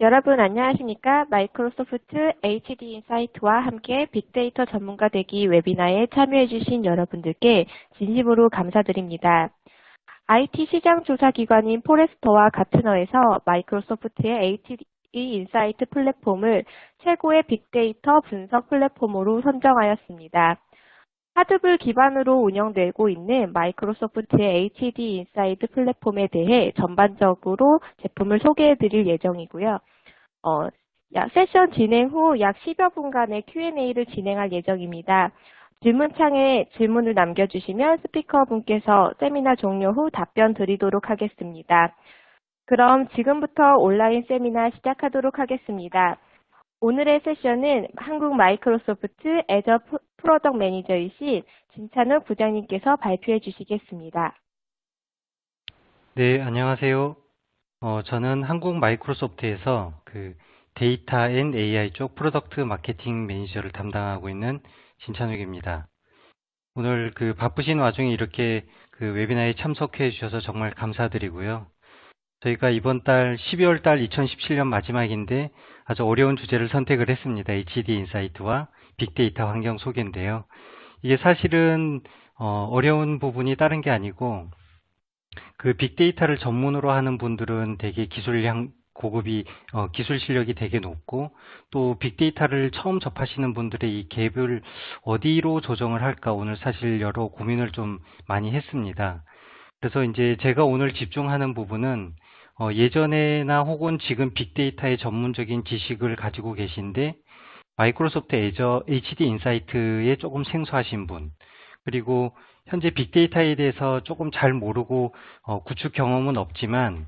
여러분 안녕하십니까? 마이크로소프트 HD 인사이트와 함께 빅데이터 전문가 되기 웨비나에 참여해주신 여러분들께 진심으로 감사드립니다. IT 시장 조사 기관인 포레스터와 가트너에서 마이크로소프트의 HD 인사이트 플랫폼을 최고의 빅데이터 분석 플랫폼으로 선정하였습니다. 하드블 기반으로 운영되고 있는 마이크로소프트의 HD 인사이트 플랫폼에 대해 전반적으로 제품을 소개해 드릴 예정이고요. 세션 진행 후 약 10여 분간의 Q&A를 진행할 예정입니다. 질문창에 질문을 남겨주시면 스피커분께서 세미나 종료 후 답변 드리도록 하겠습니다. 그럼 지금부터 온라인 세미나 시작하도록 하겠습니다. 오늘의 세션은 한국 마이크로소프트 애저 프로덕트 매니저이신 진찬욱 부장님께서 발표해 주시겠습니다. 네, 안녕하세요. 저는 한국 마이크로소프트에서 데이터 앤 AI 쪽 프로덕트 마케팅 매니저를 담당하고 있는 진찬욱입니다. 오늘 바쁘신 와중에 이렇게 웨비나에 참석해 주셔서 정말 감사드리고요. 저희가 이번 달 12월 달 2017년 마지막인데 아주 어려운 주제를 선택을 했습니다. HD 인사이트와 빅데이터 환경 소개인데요. 이게 사실은 어려운 부분이 다른 게 아니고 빅데이터를 전문으로 하는 분들은 되게 고급이 기술 실력이 되게 높고 또 빅데이터를 처음 접하시는 분들의 이 갭을 어디로 조정을 할까 오늘 사실 여러 고민을 좀 많이 했습니다. 그래서 이제 제가 오늘 집중하는 부분은 예전에나 혹은 지금 빅데이터의 전문적인 지식을 가지고 계신데 마이크로소프트 애저 HD 인사이트에 조금 생소하신 분, 그리고 현재 빅데이터에 대해서 조금 잘 모르고 구축 경험은 없지만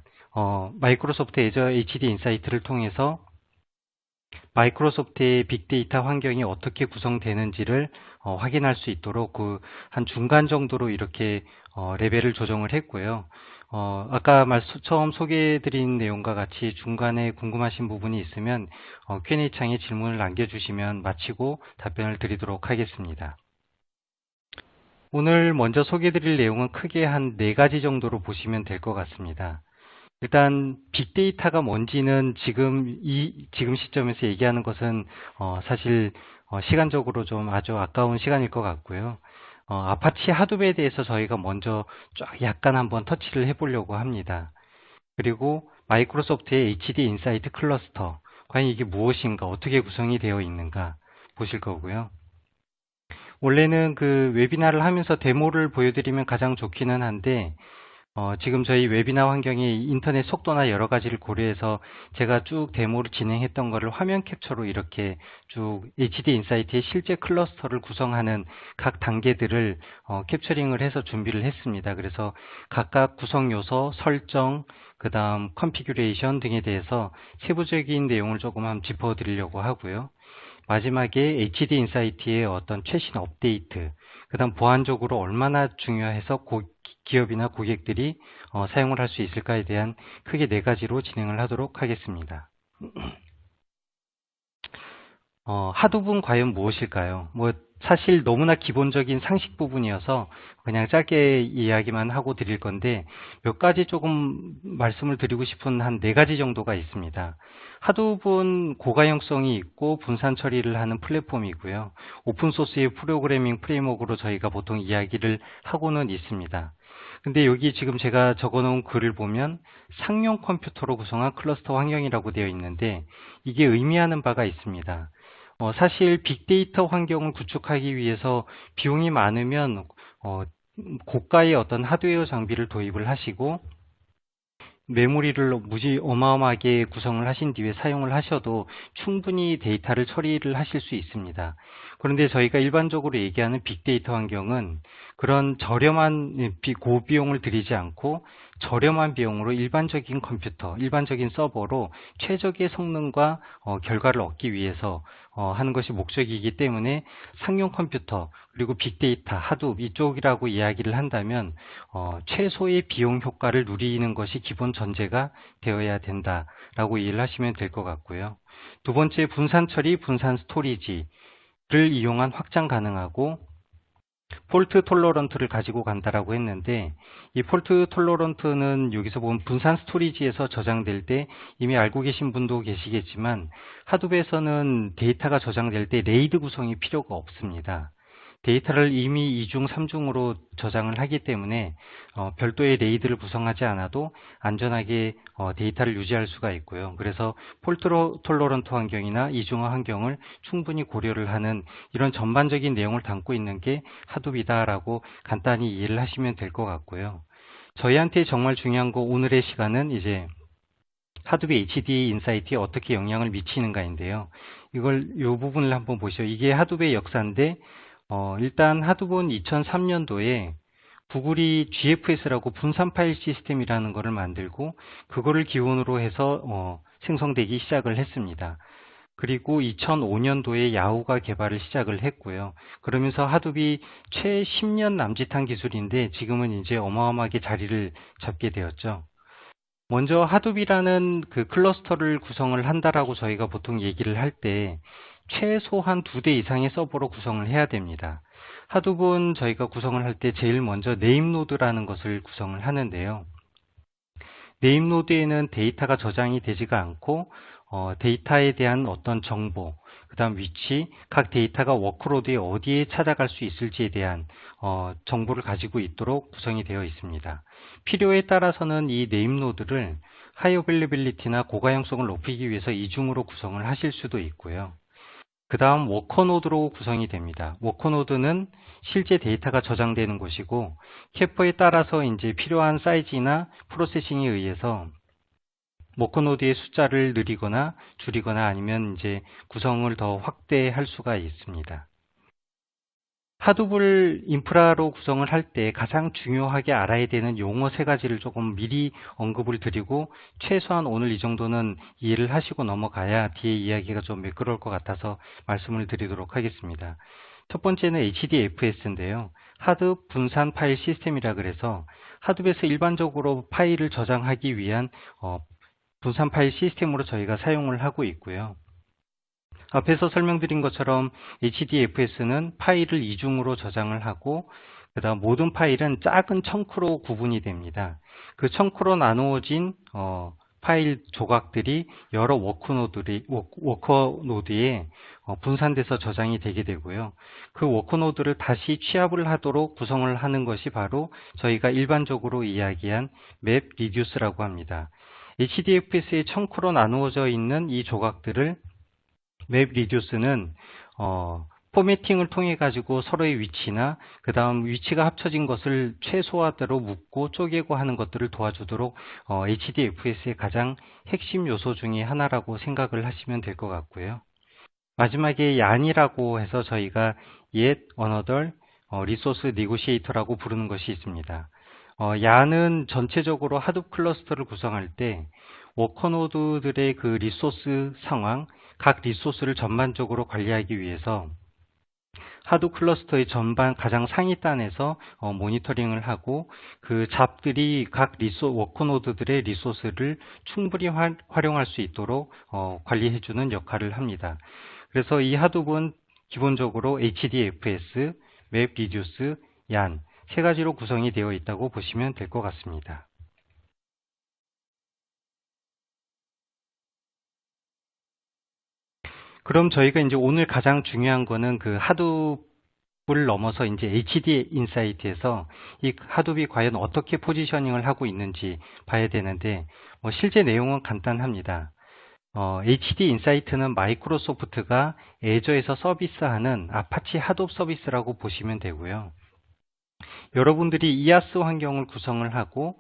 마이크로소프트 애저 HD 인사이트를 통해서 마이크로소프트의 빅데이터 환경이 어떻게 구성되는지를 확인할 수 있도록 한 중간 정도로 이렇게 레벨을 조정을 했고요. 아까 처음 소개해드린 내용과 같이 중간에 궁금하신 부분이 있으면 Q&A 창에 질문을 남겨주시면 마치고 답변을 드리도록 하겠습니다. 오늘 먼저 소개해드릴 내용은 크게 한 4가지 정도로 보시면 될 것 같습니다. 일단 빅데이터가 뭔지는 지금 시점에서 얘기하는 것은 사실 시간적으로 좀 아주 아까운 시간일 것 같고요. 아파치 하드웨어에 대해서 저희가 먼저 쫙 약간 한번 터치를 해보려고 합니다. 그리고 마이크로소프트의 HD 인사이트 클러스터, 과연 이게 무엇인가, 어떻게 구성이 되어 있는가 보실 거고요. 원래는 웨비나를 하면서 데모를 보여드리면 가장 좋기는 한데 지금 저희 웨비나 환경이 인터넷 속도나 여러 가지를 고려해서 제가 쭉 데모를 진행했던 거를 화면 캡처로 이렇게 쭉 HD 인사이트의 실제 클러스터를 구성하는 각 단계들을 캡처링을 해서 준비를 했습니다. 그래서 각각 구성 요소, 설정, 그 다음 컨피규레이션 등에 대해서 세부적인 내용을 조금 한번 짚어드리려고 하고요. 마지막에 HD 인사이트의 어떤 최신 업데이트, 그 다음 보안적으로 얼마나 중요해서 기업이나 고객들이 사용을 할 수 있을까에 대한 크게 4가지로 진행을 하도록 하겠습니다. 하드분 과연 무엇일까요? 사실 너무나 기본적인 상식 부분이어서 그냥 짧게 이야기만 하고 드릴 건데 몇 가지 조금 말씀을 드리고 싶은 한 4가지 정도가 있습니다. 하드분 고가용성이 있고 분산 처리를 하는 플랫폼이고요. 오픈소스의 프로그래밍 프레임워크로 저희가 보통 이야기를 하고는 있습니다. 근데 여기 지금 제가 적어놓은 글을 보면 상용 컴퓨터로 구성한 클러스터 환경이라고 되어 있는데 이게 의미하는 바가 있습니다. 사실 빅데이터 환경을 구축하기 위해서 비용이 많으면 고가의 어떤 하드웨어 장비를 도입을 하시고 메모리를 무지 어마어마하게 구성을 하신 뒤에 사용을 하셔도 충분히 데이터를 처리를 하실 수 있습니다. 그런데 저희가 일반적으로 얘기하는 빅데이터 환경은 그런 저렴한 고비용을 들이지 않고 저렴한 비용으로 일반적인 컴퓨터, 일반적인 서버로 최적의 성능과 결과를 얻기 위해서 하는 것이 목적이기 때문에 상용 컴퓨터 그리고 빅데이터, 하둡 이쪽이라고 이야기를 한다면 최소의 비용 효과를 누리는 것이 기본 전제가 되어야 된다라고 이해를 하시면 될 것 같고요. 두 번째, 분산 처리, 분산 스토리지를 이용한 확장 가능하고 폴트 톨러런트를 가지고 간다라고 했는데, 이 폴트 톨러런트는 여기서 보면 분산 스토리지에서 저장될 때 이미 알고 계신 분도 계시겠지만, 하둡에서는 데이터가 저장될 때 레이드 구성이 필요가 없습니다. 데이터를 이미 2중, 3중으로 저장을 하기 때문에 별도의 레이드를 구성하지 않아도 안전하게 데이터를 유지할 수가 있고요. 그래서 폴트 톨러런트 환경이나 이중화 환경을 충분히 고려를 하는 이런 전반적인 내용을 담고 있는 게 하둡이다라고 간단히 이해를 하시면 될 것 같고요. 저희한테 정말 중요한 거 오늘의 시간은 이제 하둡의 HDD 인사이트에 어떻게 영향을 미치는가인데요. 이 부분을 한번 보시죠. 이게 하둡의 역사인데, 일단 하둡은 2003년도에 구글이 GFS라고 분산 파일 시스템이라는 것을 만들고, 그거를 기원으로 해서 생성되기 시작을 했습니다. 그리고 2005년도에 야후가 개발을 시작을 했고요. 그러면서 하둡이 최 10년 남짓한 기술인데 지금은 이제 어마어마하게 자리를 잡게 되었죠. 먼저 하둡이라는 그 클러스터를 구성을 한다라고 저희가 보통 얘기를 할 때 최소한 2대 이상의 서버로 구성을 해야 됩니다. 하둡은 저희가 구성을 할 때 제일 먼저 네임노드라는 것을 구성을 하는데요. 네임노드에는 데이터가 저장이 되지가 않고 데이터에 대한 어떤 정보, 그 다음 위치, 각 데이터가 워크로드에 어디에 찾아갈 수 있을지에 대한 정보를 가지고 있도록 구성이 되어 있습니다. 필요에 따라서는 이 네임노드를 하이 어빌리빌리티나 고가용성을 높이기 위해서 이중으로 구성을 하실 수도 있고요. 그 다음 워커노드로 구성이 됩니다. 워커노드는 실제 데이터가 저장되는 곳이고, 캐퍼에 따라서 이제 필요한 사이즈나 프로세싱에 의해서 워커노드의 숫자를 늘리거나 줄이거나 아니면 이제 구성을 더 확대할 수가 있습니다. 하둡을 인프라로 구성을 할 때 가장 중요하게 알아야 되는 용어 3가지를 조금 미리 언급을 드리고, 최소한 오늘 이 정도는 이해를 하시고 넘어가야 뒤에 이야기가 좀 매끄러울 것 같아서 말씀을 드리도록 하겠습니다. 첫 번째는 HDFS인데요. 하둡 분산 파일 시스템이라 그래서 하둡에서 일반적으로 파일을 저장하기 위한 분산 파일 시스템으로 저희가 사용을 하고 있고요. 앞에서 설명드린 것처럼 HDFS는 파일을 이중으로 저장을 하고, 그 다음 모든 파일은 작은 청크로 구분이 됩니다. 그 청크로 나누어진 파일 조각들이 여러 워커노드에 분산돼서 저장이 되게 되고요. 그 워커노드를 다시 취합을 하도록 구성을 하는 것이 바로 저희가 일반적으로 이야기한 맵 리듀스라고 합니다. HDFS의 청크로 나누어져 있는 이 조각들을 맵 리듀스는 포매팅을 통해 가지고 서로의 위치나 그 다음 위치가 합쳐진 것을 최소화대로 묶고 쪼개고 하는 것들을 도와주도록 HDFS의 가장 핵심 요소 중에 하나라고 생각을 하시면 될 것 같고요. 마지막에 얀이라고 해서 저희가 Yet Another Resource Negotiator라고 부르는 것이 있습니다. 얀은 전체적으로 하둡 클러스터를 구성할 때 워커노드들의 그 리소스 상황, 각 리소스를 전반적으로 관리하기 위해서 하둡 클러스터의 전반 가장 상위단에서 모니터링을 하고, 그 잡들이 각 워커노드들의 리소스를 충분히 활용할 수 있도록 관리해주는 역할을 합니다. 그래서 이 하둡은 기본적으로 HDFS, 맵 리듀스, 얀 3가지로 구성이 되어 있다고 보시면 될 것 같습니다. 그럼 저희가 이제 오늘 가장 중요한 거는 그 하둡을 넘어서 이제 HD 인사이트에서 이 하둡이 과연 어떻게 포지셔닝을 하고 있는지 봐야 되는데, 실제 내용은 간단합니다. HD 인사이트는 마이크로소프트가 애저에서 서비스하는 아파치 하둡 서비스라고 보시면 되고요. 여러분들이 이아스 환경을 구성을 하고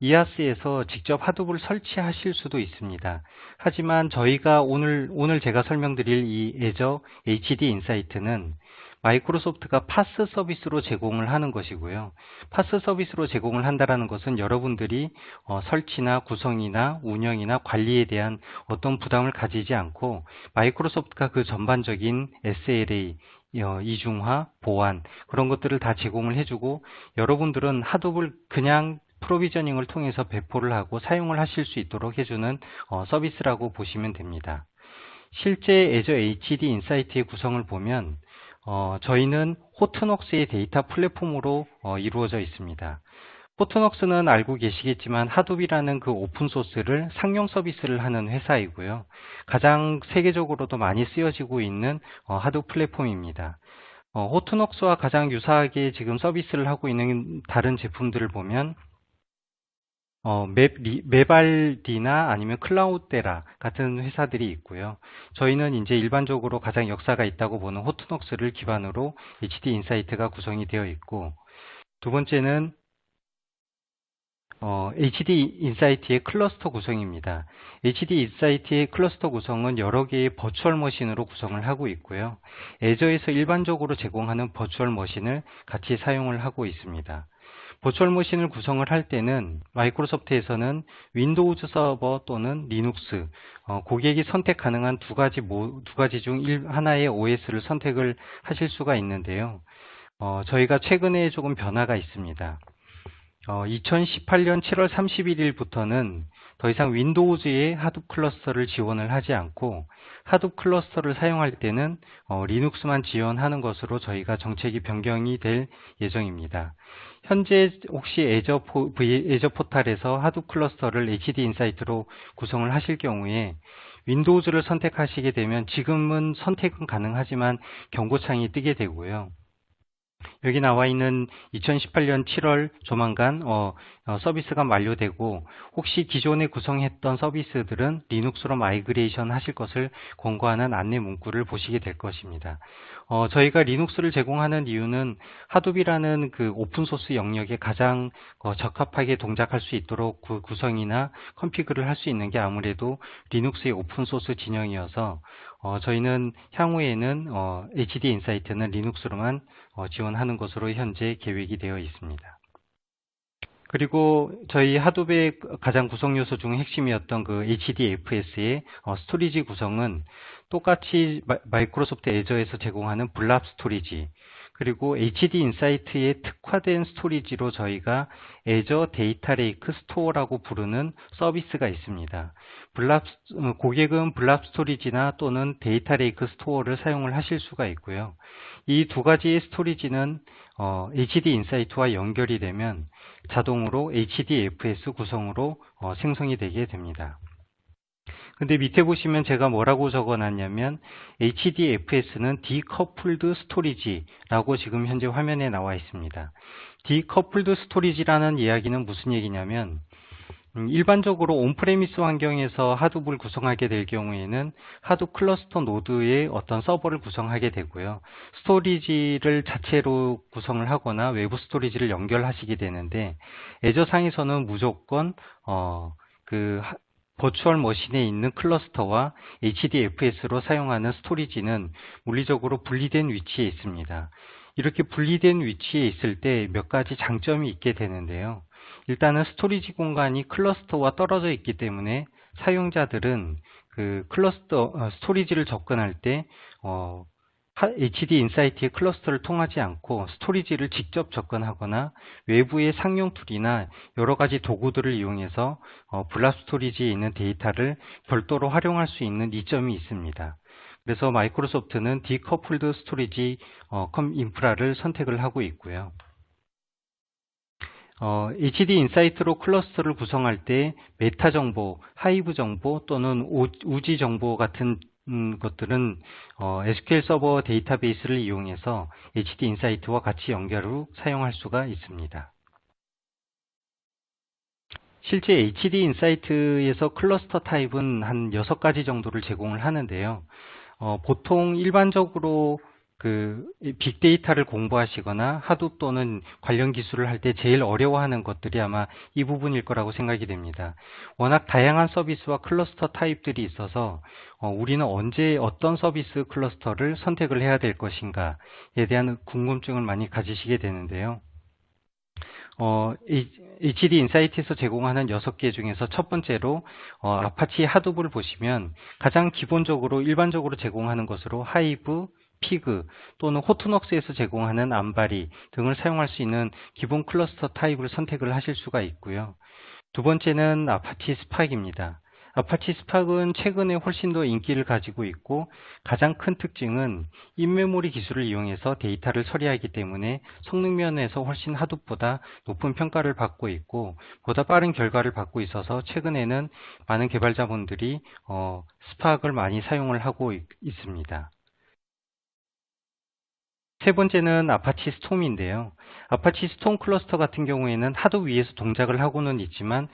이아스에서 직접 하둡을 설치하실 수도 있습니다. 하지만 저희가 오늘 제가 설명드릴 이 애저 HD 인사이트는 마이크로소프트가 파스 서비스로 제공을 하는 것이고요. 파스 서비스로 제공을 한다는 것은 여러분들이 설치나 구성이나 운영이나 관리에 대한 어떤 부담을 가지지 않고 마이크로소프트가 그 전반적인 SLA, 이중화, 보안 그런 것들을 다 제공을 해주고, 여러분들은 하둡을 그냥 프로비저닝을 통해서 배포를 하고 사용을 하실 수 있도록 해주는 서비스라고 보시면 됩니다. 실제 애저 HD 인사이트의 구성을 보면 저희는 호트녹스의 데이터 플랫폼으로 이루어져 있습니다. 호트녹스는 알고 계시겠지만 하둡이라는 그 오픈소스를 상용 서비스를 하는 회사이고요. 가장 세계적으로도 많이 쓰여지고 있는 하둡 플랫폼입니다. 호트녹스와 가장 유사하게 지금 서비스를 하고 있는 다른 제품들을 보면 메발디나 아니면 클라우데라 같은 회사들이 있고요. 저희는 이제 일반적으로 가장 역사가 있다고 보는 호트녹스를 기반으로 HD 인사이트가 구성이 되어 있고, 두 번째는 HD 인사이트의 클러스터 구성입니다. HD 인사이트의 클러스터 구성은 여러 개의 버추얼 머신으로 구성을 하고 있고요. 애저에서 일반적으로 제공하는 버추얼 머신을 같이 사용을 하고 있습니다. 버추얼 머신을 구성을 할 때는 마이크로소프트에서는 윈도우즈 서버 또는 리눅스, 고객이 선택 가능한 두 가지 중 하나의 OS를 선택을 하실 수가 있는데요. 저희가 최근에 조금 변화가 있습니다. 2018년 7월 31일부터는 더 이상 윈도우즈의 하둡 클러스터를 지원을 하지 않고 하둡 클러스터를 사용할 때는 리눅스만 지원하는 것으로 저희가 정책이 변경이 될 예정입니다. 현재 혹시 애저 포탈에서 하둡 클러스터를 HD 인사이트로 구성을 하실 경우에 윈도우즈를 선택하시게 되면 지금은 선택은 가능하지만 경고창이 뜨게 되고요. 여기 나와 있는 2018년 7월 조만간 서비스가 만료되고 혹시 기존에 구성했던 서비스들은 리눅스로 마이그레이션 하실 것을 권고하는 안내 문구를 보시게 될 것입니다. 저희가 리눅스를 제공하는 이유는 하둡이라는 그 오픈소스 영역에 가장 적합하게 동작할 수 있도록 그 구성이나 컨피그를 할 수 있는 게 아무래도 리눅스의 오픈소스 진영이어서 저희는 향후에는 HD 인사이트는 리눅스로만 지원하는 것으로 현재 계획이 되어 있습니다. 그리고 저희 하둡의 가장 구성 요소 중 핵심이었던 그 HDFS의 스토리지 구성은 똑같이 마이크로소프트 애저에서 제공하는 블랍 스토리지, 그리고 HD 인사이트에 특화된 스토리지로 저희가 애저 데이터 레이크 스토어라고 부르는 서비스가 있습니다. 고객은 블랍 스토리지나 또는 데이터 레이크 스토어를 사용을 하실 수가 있고요. 이 두 가지의 스토리지는 HD 인사이트와 연결이 되면 자동으로 HDFS 구성으로 생성이 되게 됩니다. 근데 밑에 보시면 제가 뭐라고 적어놨냐면 HDFS는 Decoupled Storage라고 지금 현재 화면에 나와 있습니다. Decoupled Storage라는 이야기는 무슨 얘기냐면 일반적으로 온프레미스 환경에서 하둡을 구성하게 될 경우에는 하둡 클러스터 노드의 어떤 서버를 구성하게 되고요. 스토리지를 자체로 구성을 하거나 외부 스토리지를 연결하시게 되는데 애저상에서는 무조건 버추얼 머신에 있는 클러스터와 HDFS로 사용하는 스토리지는 물리적으로 분리된 위치에 있습니다. 이렇게 분리된 위치에 있을 때 몇 가지 장점이 있게 되는데요. 일단은 스토리지 공간이 클러스터와 떨어져 있기 때문에 사용자들은 그 스토리지를 접근할 때 HD 인사이트의 클러스터를 통하지 않고 스토리지를 직접 접근하거나 외부의 상용 툴이나 여러 가지 도구들을 이용해서 블랍 스토리지에 있는 데이터를 별도로 활용할 수 있는 이점이 있습니다. 그래서 마이크로소프트는 디커플드 스토리지 인프라를 선택을 하고 있고요. HD 인사이트로 클러스터를 구성할 때 메타 정보, 하이브 정보 또는 우지 정보 같은 것들은 SQL 서버 데이터베이스를 이용해서 HD 인사이트와 같이 연결 후 사용할 수가 있습니다. 실제 HD 인사이트에서 클러스터 타입은 한 6가지 정도를 제공을 하는데요. 보통 일반적으로 빅데이터를 공부하시거나 하둡 또는 관련 기술을 할 때 제일 어려워하는 것들이 아마 이 부분일 거라고 생각이 됩니다. 워낙 다양한 서비스와 클러스터 타입들이 있어서 우리는 언제 어떤 서비스 클러스터를 선택을 해야 될 것인가에 대한 궁금증을 많이 가지시게 되는데요. HD 인사이트에서 제공하는 6개 중에서 첫 번째로 아파치 하둡을 보시면 가장 기본적으로 일반적으로 제공하는 것으로 하이브, 피그 또는 호트녹스에서 제공하는 암바리 등을 사용할 수 있는 기본 클러스터 타입을 선택을 하실 수가 있고요. 두 번째는 아파치 스팍입니다. 아파치 스팍은 최근에 훨씬 더 인기를 가지고 있고 가장 큰 특징은 인메모리 기술을 이용해서 데이터를 처리하기 때문에 성능 면에서 훨씬 하둡보다 높은 평가를 받고 있고 보다 빠른 결과를 받고 있어서 최근에는 많은 개발자분들이 스팍을 많이 사용을 하고 있습니다. 세 번째는 아파치 스톰인데요. 아파치 스톰 클러스터 같은 경우에는 하도 위에서 동작을 하고는 있지만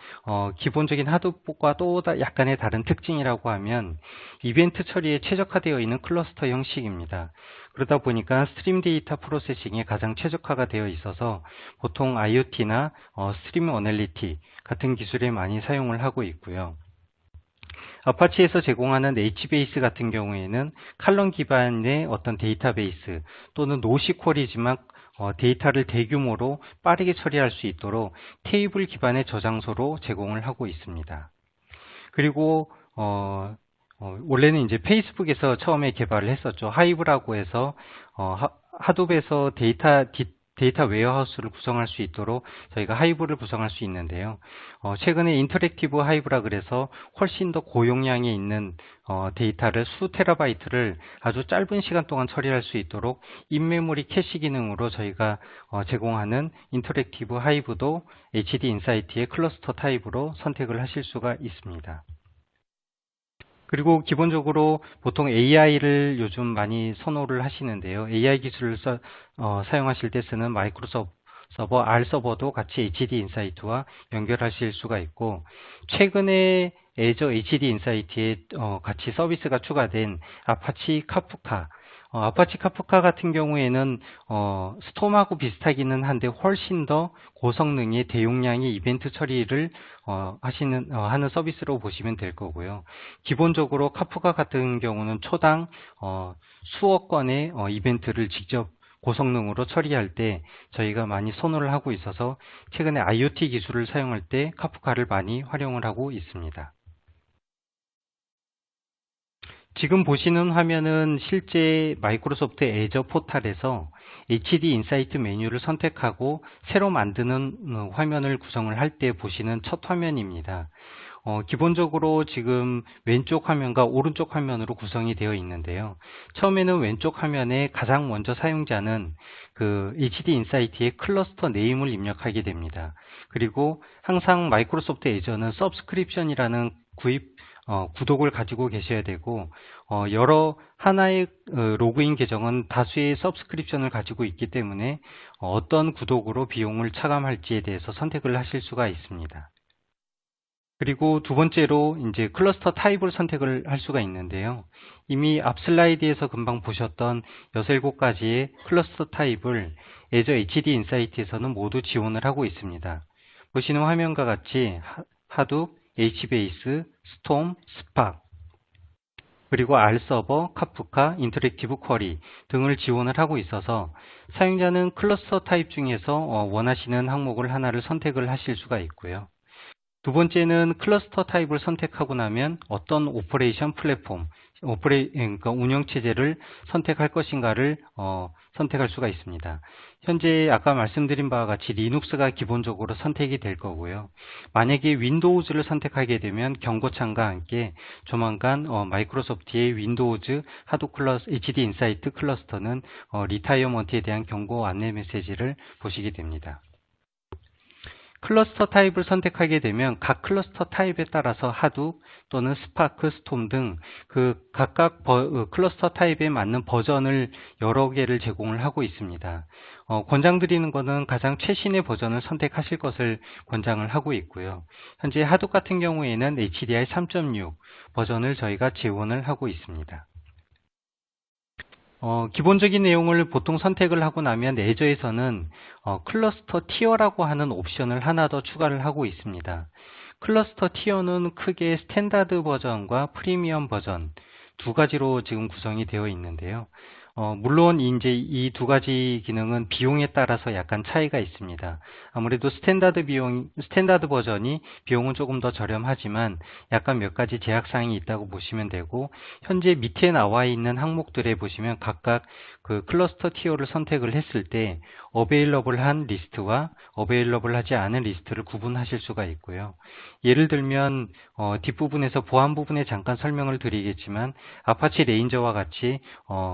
기본적인 하드복과 또 약간의 다른 특징이라고 하면 이벤트 처리에 최적화되어 있는 클러스터 형식입니다. 그러다 보니까 스트림 데이터 프로세싱에 가장 최적화가 되어 있어서 보통 IoT나 스트림 어널리티 같은 기술에 많이 사용을 하고 있고요. 아파치에서 제공하는 HBase 같은 경우에는 칼럼 기반의 어떤 데이터베이스 또는 노시퀄이지만 데이터를 대규모로 빠르게 처리할 수 있도록 테이블 기반의 저장소로 제공을 하고 있습니다. 그리고 원래는 이제 페이스북에서 처음에 개발을 했었죠. 하이브라고 해서 하둡에서 데이터 웨어하우스를 구성할 수 있도록 저희가 하이브를 구성할 수 있는데요. 최근에 인터랙티브 하이브라 그래서 훨씬 더 고용량이 있는 데이터를 수 테라바이트를 아주 짧은 시간 동안 처리할 수 있도록 인메모리 캐시 기능으로 저희가 제공하는 인터랙티브 하이브도 HD 인사이트의 클러스터 타입으로 선택을 하실 수가 있습니다. 그리고 기본적으로 보통 AI를 요즘 많이 선호를 하시는데요. AI 기술을 사용하실 때 쓰는 마이크로소프트 서버, R 서버도 같이 HD 인사이트와 연결하실 수가 있고 최근에 애저 HD 인사이트에 같이 서비스가 추가된 아파치 카프카 아파치 카프카 같은 경우에는 스톰하고 비슷하기는 한데 훨씬 더 고성능의 대용량의 이벤트 처리를 하는 서비스로 보시면 될 거고요. 기본적으로 카프카 같은 경우는 초당 수억 건의 이벤트를 직접 고성능으로 처리할 때 저희가 많이 선호를 하고 있어서 최근에 IoT 기술을 사용할 때 카프카를 많이 활용을 하고 있습니다. 지금 보시는 화면은 실제 마이크로소프트 애저 포탈에서 HD 인사이트 메뉴를 선택하고 새로 만드는 화면을 구성을 할 때 보시는 첫 화면입니다. 기본적으로 지금 왼쪽 화면과 오른쪽 화면으로 구성이 되어 있는데요. 처음에는 왼쪽 화면에 가장 먼저 사용자는 그 HD 인사이트의 클러스터 네임을 입력하게 됩니다. 그리고 항상 마이크로소프트 애저는 서브스크립션이라는 구독을 가지고 계셔야 되고 여러 하나의 로그인 계정은 다수의 서브스크립션을 가지고 있기 때문에 어떤 구독으로 비용을 차감할지에 대해서 선택을 하실 수가 있습니다. 그리고 두 번째로 이제 클러스터 타입을 선택을 할 수가 있는데요. 이미 앞 슬라이드에서 금방 보셨던 6, 7가지의 클러스터 타입을 애저 HD 인사이트에서는 모두 지원을 하고 있습니다. 보시는 화면과 같이 하둡, HBase, 스톰, 스팍, 그리고 R서버, 카프카, 인터랙티브 쿼리 등을 지원을 하고 있어서 사용자는 클러스터 타입 중에서 원하시는 항목을 하나를 선택을 하실 수가 있고요. 두 번째는 클러스터 타입을 선택하고 나면 어떤 오퍼레이션 플랫폼, 그러니까 운영체제를 선택할 것인가를 선택할 수가 있습니다. 현재 아까 말씀드린 바와 같이 리눅스가 기본적으로 선택이 될 거고요. 만약에 윈도우즈를 선택하게 되면 경고창과 함께 조만간 마이크로소프트의 윈도우즈 하드 클러스 HD 인사이트 클러스터는 리타이어먼트에 대한 경고 안내 메시지를 보시게 됩니다. 클러스터 타입을 선택하게 되면 각 클러스터 타입에 따라서 하둡 또는 스파크, 스톰 등 그 각각 클러스터 타입에 맞는 버전을 여러 개를 제공을 하고 있습니다. 권장드리는 것은 가장 최신의 버전을 선택하실 것을 권장을 하고 있고요. 현재 하둡 같은 경우에는 HDI 3.6 버전을 저희가 지원을 하고 있습니다. 기본적인 내용을 보통 선택을 하고 나면 애저에서는 클러스터 티어라고 하는 옵션을 하나 더 추가를 하고 있습니다. 클러스터 티어는 크게 스탠다드 버전과 프리미엄 버전 두 가지로 지금 구성이 되어 있는데요. 물론 이제 이 두 가지 기능은 비용에 따라서 약간 차이가 있습니다. 아무래도 스탠다드 버전이 비용은 조금 더 저렴하지만 약간 몇 가지 제약사항이 있다고 보시면 되고 현재 밑에 나와 있는 항목들에 보시면 각각 그 클러스터 티어를 선택을 했을 때 어베일러블한 리스트와 어베일러블하지 않은 리스트를 구분하실 수가 있고요. 예를 들면 뒷부분에서 보안 부분에 잠깐 설명을 드리겠지만 아파치 레인저와 같이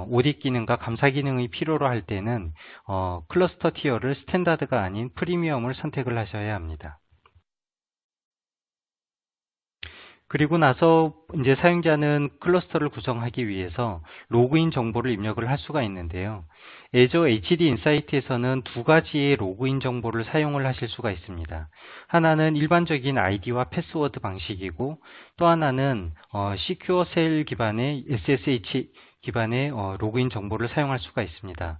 오딧 기능과 감사 기능이 필요로 할 때는 클러스터 티어를 스탠다드가 아닌 프리미엄을 선택을 하셔야 합니다. 그리고 나서 이제 사용자는 클러스터를 구성하기 위해서 로그인 정보를 입력을 할 수가 있는데요. Azure HD Insight에서는 두 가지의 로그인 정보를 사용을 하실 수가 있습니다. 하나는 일반적인 아이디와 패스워드 방식이고 또 하나는 Secure Shell 기반의 SSH 기반의 로그인 정보를 사용할 수가 있습니다.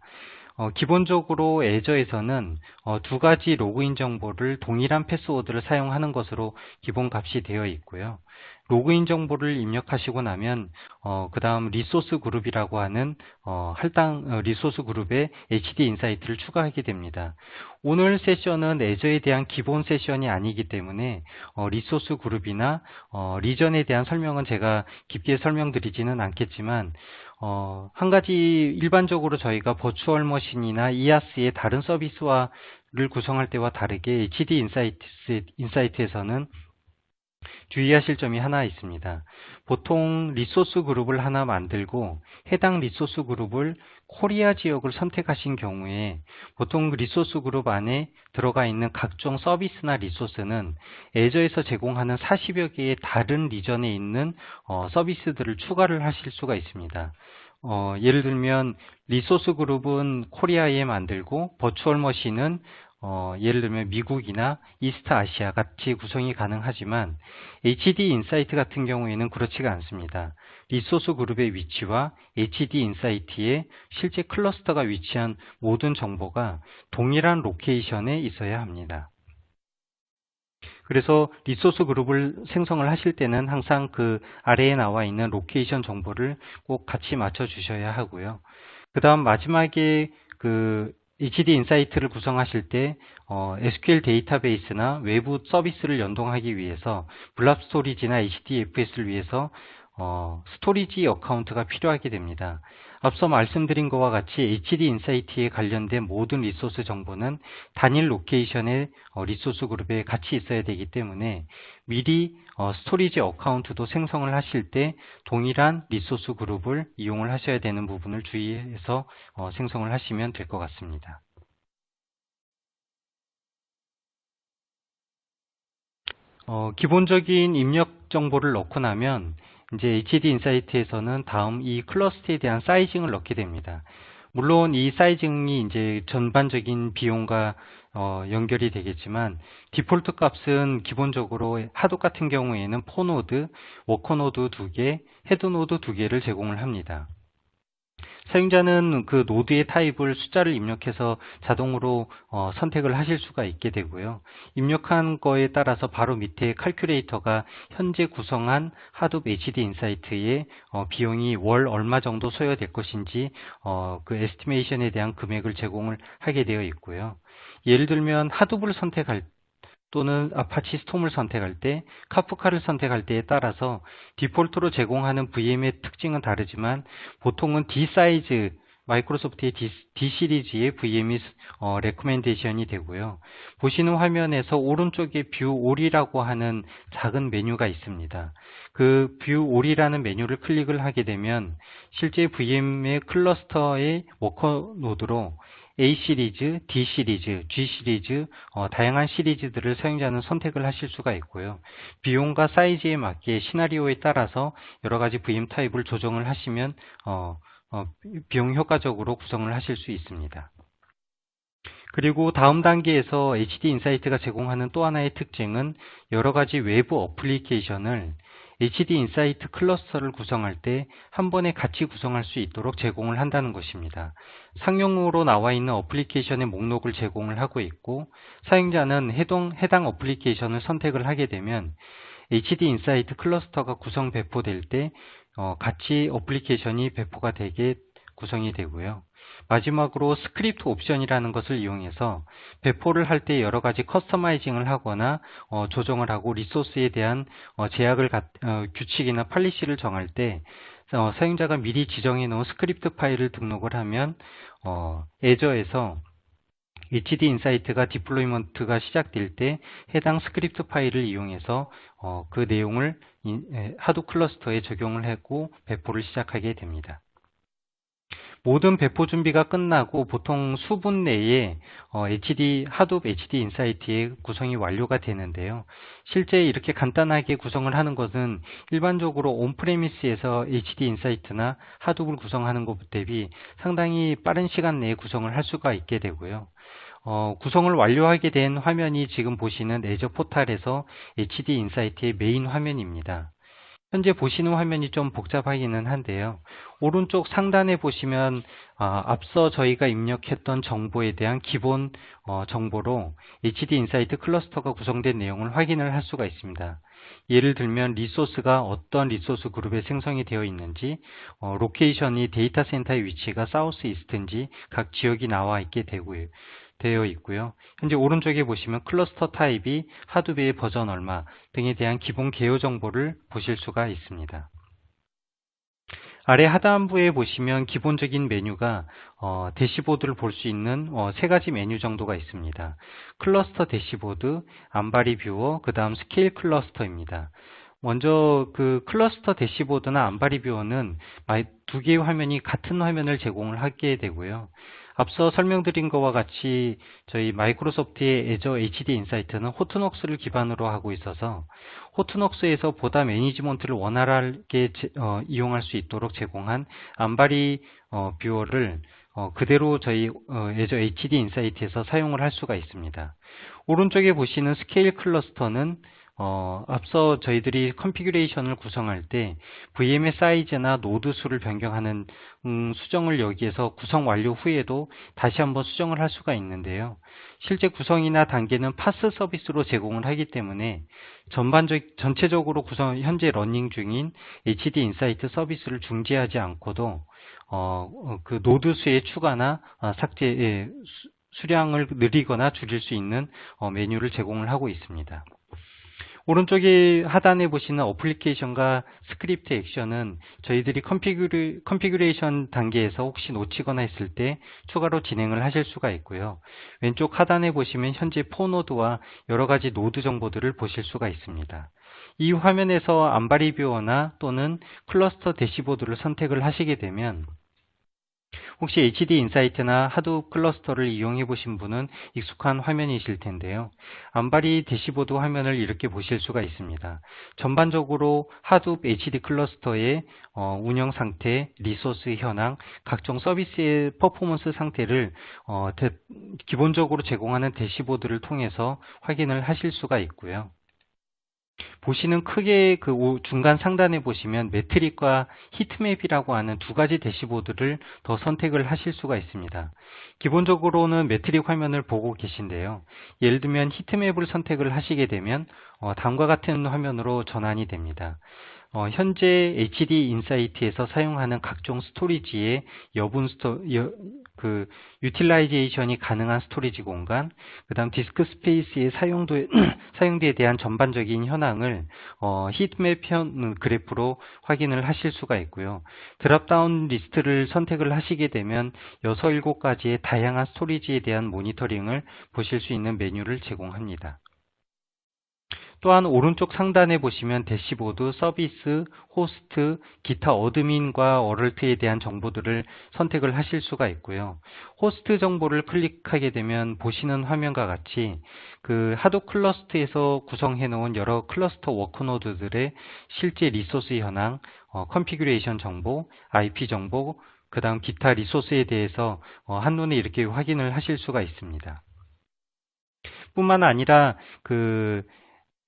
기본적으로 Azure에서는 두 가지 로그인 정보를 동일한 패스워드를 사용하는 것으로 기본 값이 되어 있고요. 로그인 정보를 입력하시고 나면 그 다음 리소스 그룹이라고 하는 할당 리소스 그룹에 HD 인사이트를 추가하게 됩니다. 오늘 세션은 Azure에 대한 기본 세션이 아니기 때문에 리소스 그룹이나 리전에 대한 설명은 제가 깊게 설명드리지는 않겠지만 한 가지 일반적으로 저희가 버추얼 머신이나 EAS의 다른 서비스를 구성할 때와 다르게 HD 인사이트에서는 주의하실 점이 하나 있습니다. 보통 리소스 그룹을 하나 만들고 해당 리소스 그룹을 코리아 지역을 선택하신 경우에 보통 리소스 그룹 안에 들어가 있는 각종 서비스나 리소스는 Azure에서 제공하는 40여 개의 다른 리전에 있는 서비스들을 추가를 하실 수가 있습니다. 예를 들면 리소스 그룹은 코리아에 만들고 버추얼 머신은 예를 들면 미국이나 이스트 아시아 같이 구성이 가능하지만 HD 인사이트 같은 경우에는 그렇지가 않습니다. 리소스 그룹의 위치와 HD 인사이트의 실제 클러스터가 위치한 모든 정보가 동일한 로케이션에 있어야 합니다. 그래서 리소스 그룹을 생성을 하실 때는 항상 그 아래에 나와 있는 로케이션 정보를 꼭 같이 맞춰 주셔야 하고요. 그 다음 마지막에 그 HD 인사이트를 구성하실 때 SQL 데이터베이스나 외부 서비스를 연동하기 위해서 블랍 스토리지나 HDFS를 위해서 스토리지 어카운트가 필요하게 됩니다. 앞서 말씀드린 것과 같이 HD 인사이트에 관련된 모든 리소스 정보는 단일 로케이션의 리소스 그룹에 같이 있어야 되기 때문에 미리 스토리지 어카운트도 생성을 하실 때 동일한 리소스 그룹을 이용을 하셔야 되는 부분을 주의해서 생성을 하시면 될 것 같습니다. 기본적인 입력 정보를 넣고 나면 이제 HD 인사이트에서는 다음 이 클러스터에 대한 사이징을 넣게 됩니다. 물론 이 사이징이 이제 전반적인 비용과 연결이 되겠지만 디폴트 값은 기본적으로 하독 같은 경우에는 포노드, 워커노드 2개, 헤드노드 2개를 제공을 합니다. 사용자는 그 노드의 타입을 숫자를 입력해서 자동으로 선택을 하실 수가 있게 되고요. 입력한 거에 따라서 바로 밑에 칼큘레이터가 현재 구성한 하둡 HD 인사이트의 비용이 월 얼마 정도 소요될 것인지 그 에스티메이션에 대한 금액을 제공을 하게 되어 있고요. 예를 들면 하둡을 선택할 또는 아파치 스톰을 선택할 때, 카프카를 선택할 때에 따라서 디폴트로 제공하는 VM의 특징은 다르지만 보통은 D 사이즈, 마이크로소프트의 D 시리즈의 VM이 레코멘데이션이 되고요. 보시는 화면에서 오른쪽에 뷰 올이라고 하는 작은 메뉴가 있습니다. 그 뷰 올이라는 메뉴를 클릭을 하게 되면 실제 VM의 클러스터의 워커 노드로 A 시리즈, D 시리즈, G 시리즈, 다양한 시리즈들을 사용자는 선택을 하실 수가 있고요. 비용과 사이즈에 맞게 시나리오에 따라서 여러 가지 VM 타입을 조정을 하시면 비용 효과적으로 구성을 하실 수 있습니다. 그리고 다음 단계에서 HD 인사이트가 제공하는 또 하나의 특징은 여러 가지 외부 어플리케이션을 HD 인사이트 클러스터를 구성할 때 한 번에 같이 구성할 수 있도록 제공을 한다는 것입니다. 상용으로 나와 있는 어플리케이션의 목록을 제공을 하고 있고 사용자는 해당 어플리케이션을 선택을 하게 되면 HD 인사이트 클러스터가 구성 배포될 때 같이 어플리케이션이 배포가 되게 구성이 되고요. 마지막으로 스크립트 옵션이라는 것을 이용해서 배포를 할 때 여러 가지 커스터마이징을 하거나 조정을 하고 리소스에 대한 규칙이나 팔리시를 정할 때 사용자가 미리 지정해 놓은 스크립트 파일을 등록을 하면 애저에서 HD 인사이트가 디플로이먼트가 시작될 때 해당 스크립트 파일을 이용해서 그 내용을 하둡 클러스터에 적용을 하고 배포를 시작하게 됩니다. 모든 배포 준비가 끝나고 보통 수분 내에 하둡 HD 인사이트의 구성이 완료가 되는데요. 실제 이렇게 간단하게 구성을 하는 것은 일반적으로 온프레미스에서 HD 인사이트나 하둡을 구성하는 것 대비 상당히 빠른 시간 내에 구성을 할 수가 있게 되고요. 구성을 완료하게 된 화면이 지금 보시는 애저 포탈에서 HD 인사이트의 메인 화면입니다. 현재 보시는 화면이 좀 복잡하기는 한데요. 오른쪽 상단에 보시면 앞서 저희가 입력했던 정보에 대한 기본 정보로 HD 인사이트 클러스터가 구성된 내용을 확인을 할 수가 있습니다. 예를 들면 리소스가 어떤 리소스 그룹에 생성이 되어 있는지, 로케이션이 데이터 센터의 위치가 사우스 이스트인지 각 지역이 나와 있게 되어 있고요. 현재 오른쪽에 보시면 클러스터 타입이 하둡의 버전 얼마 등에 대한 기본 개요 정보를 보실 수가 있습니다. 아래 하단부에 보시면 기본적인 메뉴가 대시보드를 볼 수 있는 세 가지 메뉴 정도가 있습니다. 클러스터 대시보드, 안바리 뷰어, 그 다음 스케일 클러스터입니다. 먼저 그 클러스터 대시보드나 안바리 뷰어는 두 개의 화면이 같은 화면을 제공을 하게 되고요. 앞서 설명드린 것과 같이 저희 마이크로소프트의 애저 HD 인사이트는 호트녹스를 기반으로 하고 있어서 호트녹스에서 보다 매니지먼트를 원활하게 이용할 수 있도록 제공한 안바리 뷰어를 그대로 저희 애저 HD 인사이트에서 사용을 할 수가 있습니다. 오른쪽에 보시는 스케일 클러스터는 앞서 저희들이 컨피규레이션을 구성할 때 VM의 사이즈나 노드 수를 변경하는 수정을 여기에서 구성 완료 후에도 다시 한번 수정을 할 수가 있는데요. 실제 구성이나 단계는 파스 서비스로 제공을 하기 때문에 전체적으로 현재 러닝 중인 HD 인사이트 서비스를 중지하지 않고도 그 노드 수의 추가나 삭제, 수량을 늘리거나 줄일 수 있는 메뉴를 제공을 하고 있습니다. 오른쪽에 하단에 보시는 어플리케이션과 스크립트 액션은 저희들이 컨피규레이션 단계에서 혹시 놓치거나 했을 때 추가로 진행을 하실 수가 있고요. 왼쪽 하단에 보시면 현재 포노드와 여러 가지 노드 정보들을 보실 수가 있습니다. 이 화면에서 안바리 뷰어나 또는 클러스터 대시보드를 선택을 하시게 되면 혹시 HD 인사이트나 하둡 클러스터를 이용해 보신 분은 익숙한 화면이실 텐데요. 안바리 대시보드 화면을 이렇게 보실 수가 있습니다. 전반적으로 하둡 HD 클러스터의 운영 상태, 리소스 현황, 각종 서비스의 퍼포먼스 상태를 기본적으로 제공하는 대시보드를 통해서 확인을 하실 수가 있고요. 보시는 크게 그 중간 상단에 보시면 매트릭과 히트맵이라고 하는 두 가지 대시보드를 더 선택을 하실 수가 있습니다. 기본적으로는 매트릭 화면을 보고 계신데요. 예를 들면 히트맵을 선택을 하시게 되면 다음과 같은 화면으로 전환이 됩니다. 현재 HD 인사이트에서 사용하는 각종 스토리지의 유틸라이제이션이 가능한 스토리지 공간, 그 다음 디스크 스페이스의 사용도에 대한 전반적인 현황을 히트맵 그래프로 확인을 하실 수가 있고요. 드랍다운 리스트를 선택을 하시게 되면 6, 7가지의 다양한 스토리지에 대한 모니터링을 보실 수 있는 메뉴를 제공합니다. 또한 오른쪽 상단에 보시면 대시보드, 서비스, 호스트, 기타 어드민과 어럴트에 대한 정보들을 선택을 하실 수가 있고요. 호스트 정보를 클릭하게 되면 보시는 화면과 같이 그 하둡 클러스터에서 구성해 놓은 여러 클러스터 워크노드들의 실제 리소스 현황, 컨피규레이션 정보, IP 정보, 그 다음 기타 리소스에 대해서 한눈에 이렇게 확인을 하실 수가 있습니다. 뿐만 아니라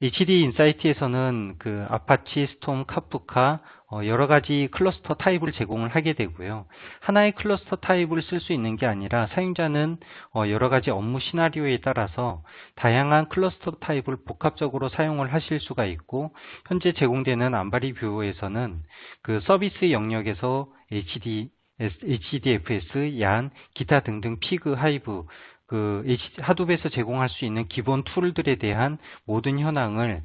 HD 인사이트에서는 아파치, 스톰, 카프카 여러 가지 클러스터 타입을 제공을 하게 되고요. 하나의 클러스터 타입을 쓸 수 있는 게 아니라 사용자는 여러 가지 업무 시나리오에 따라서 다양한 클러스터 타입을 복합적으로 사용을 하실 수가 있고, 현재 제공되는 안바리 뷰어에서는 그 서비스 영역에서 HDFS, 얀, 기타 등등 피그, 하이브, 하둡에서 제공할 수 있는 기본 툴들에 대한 모든 현황을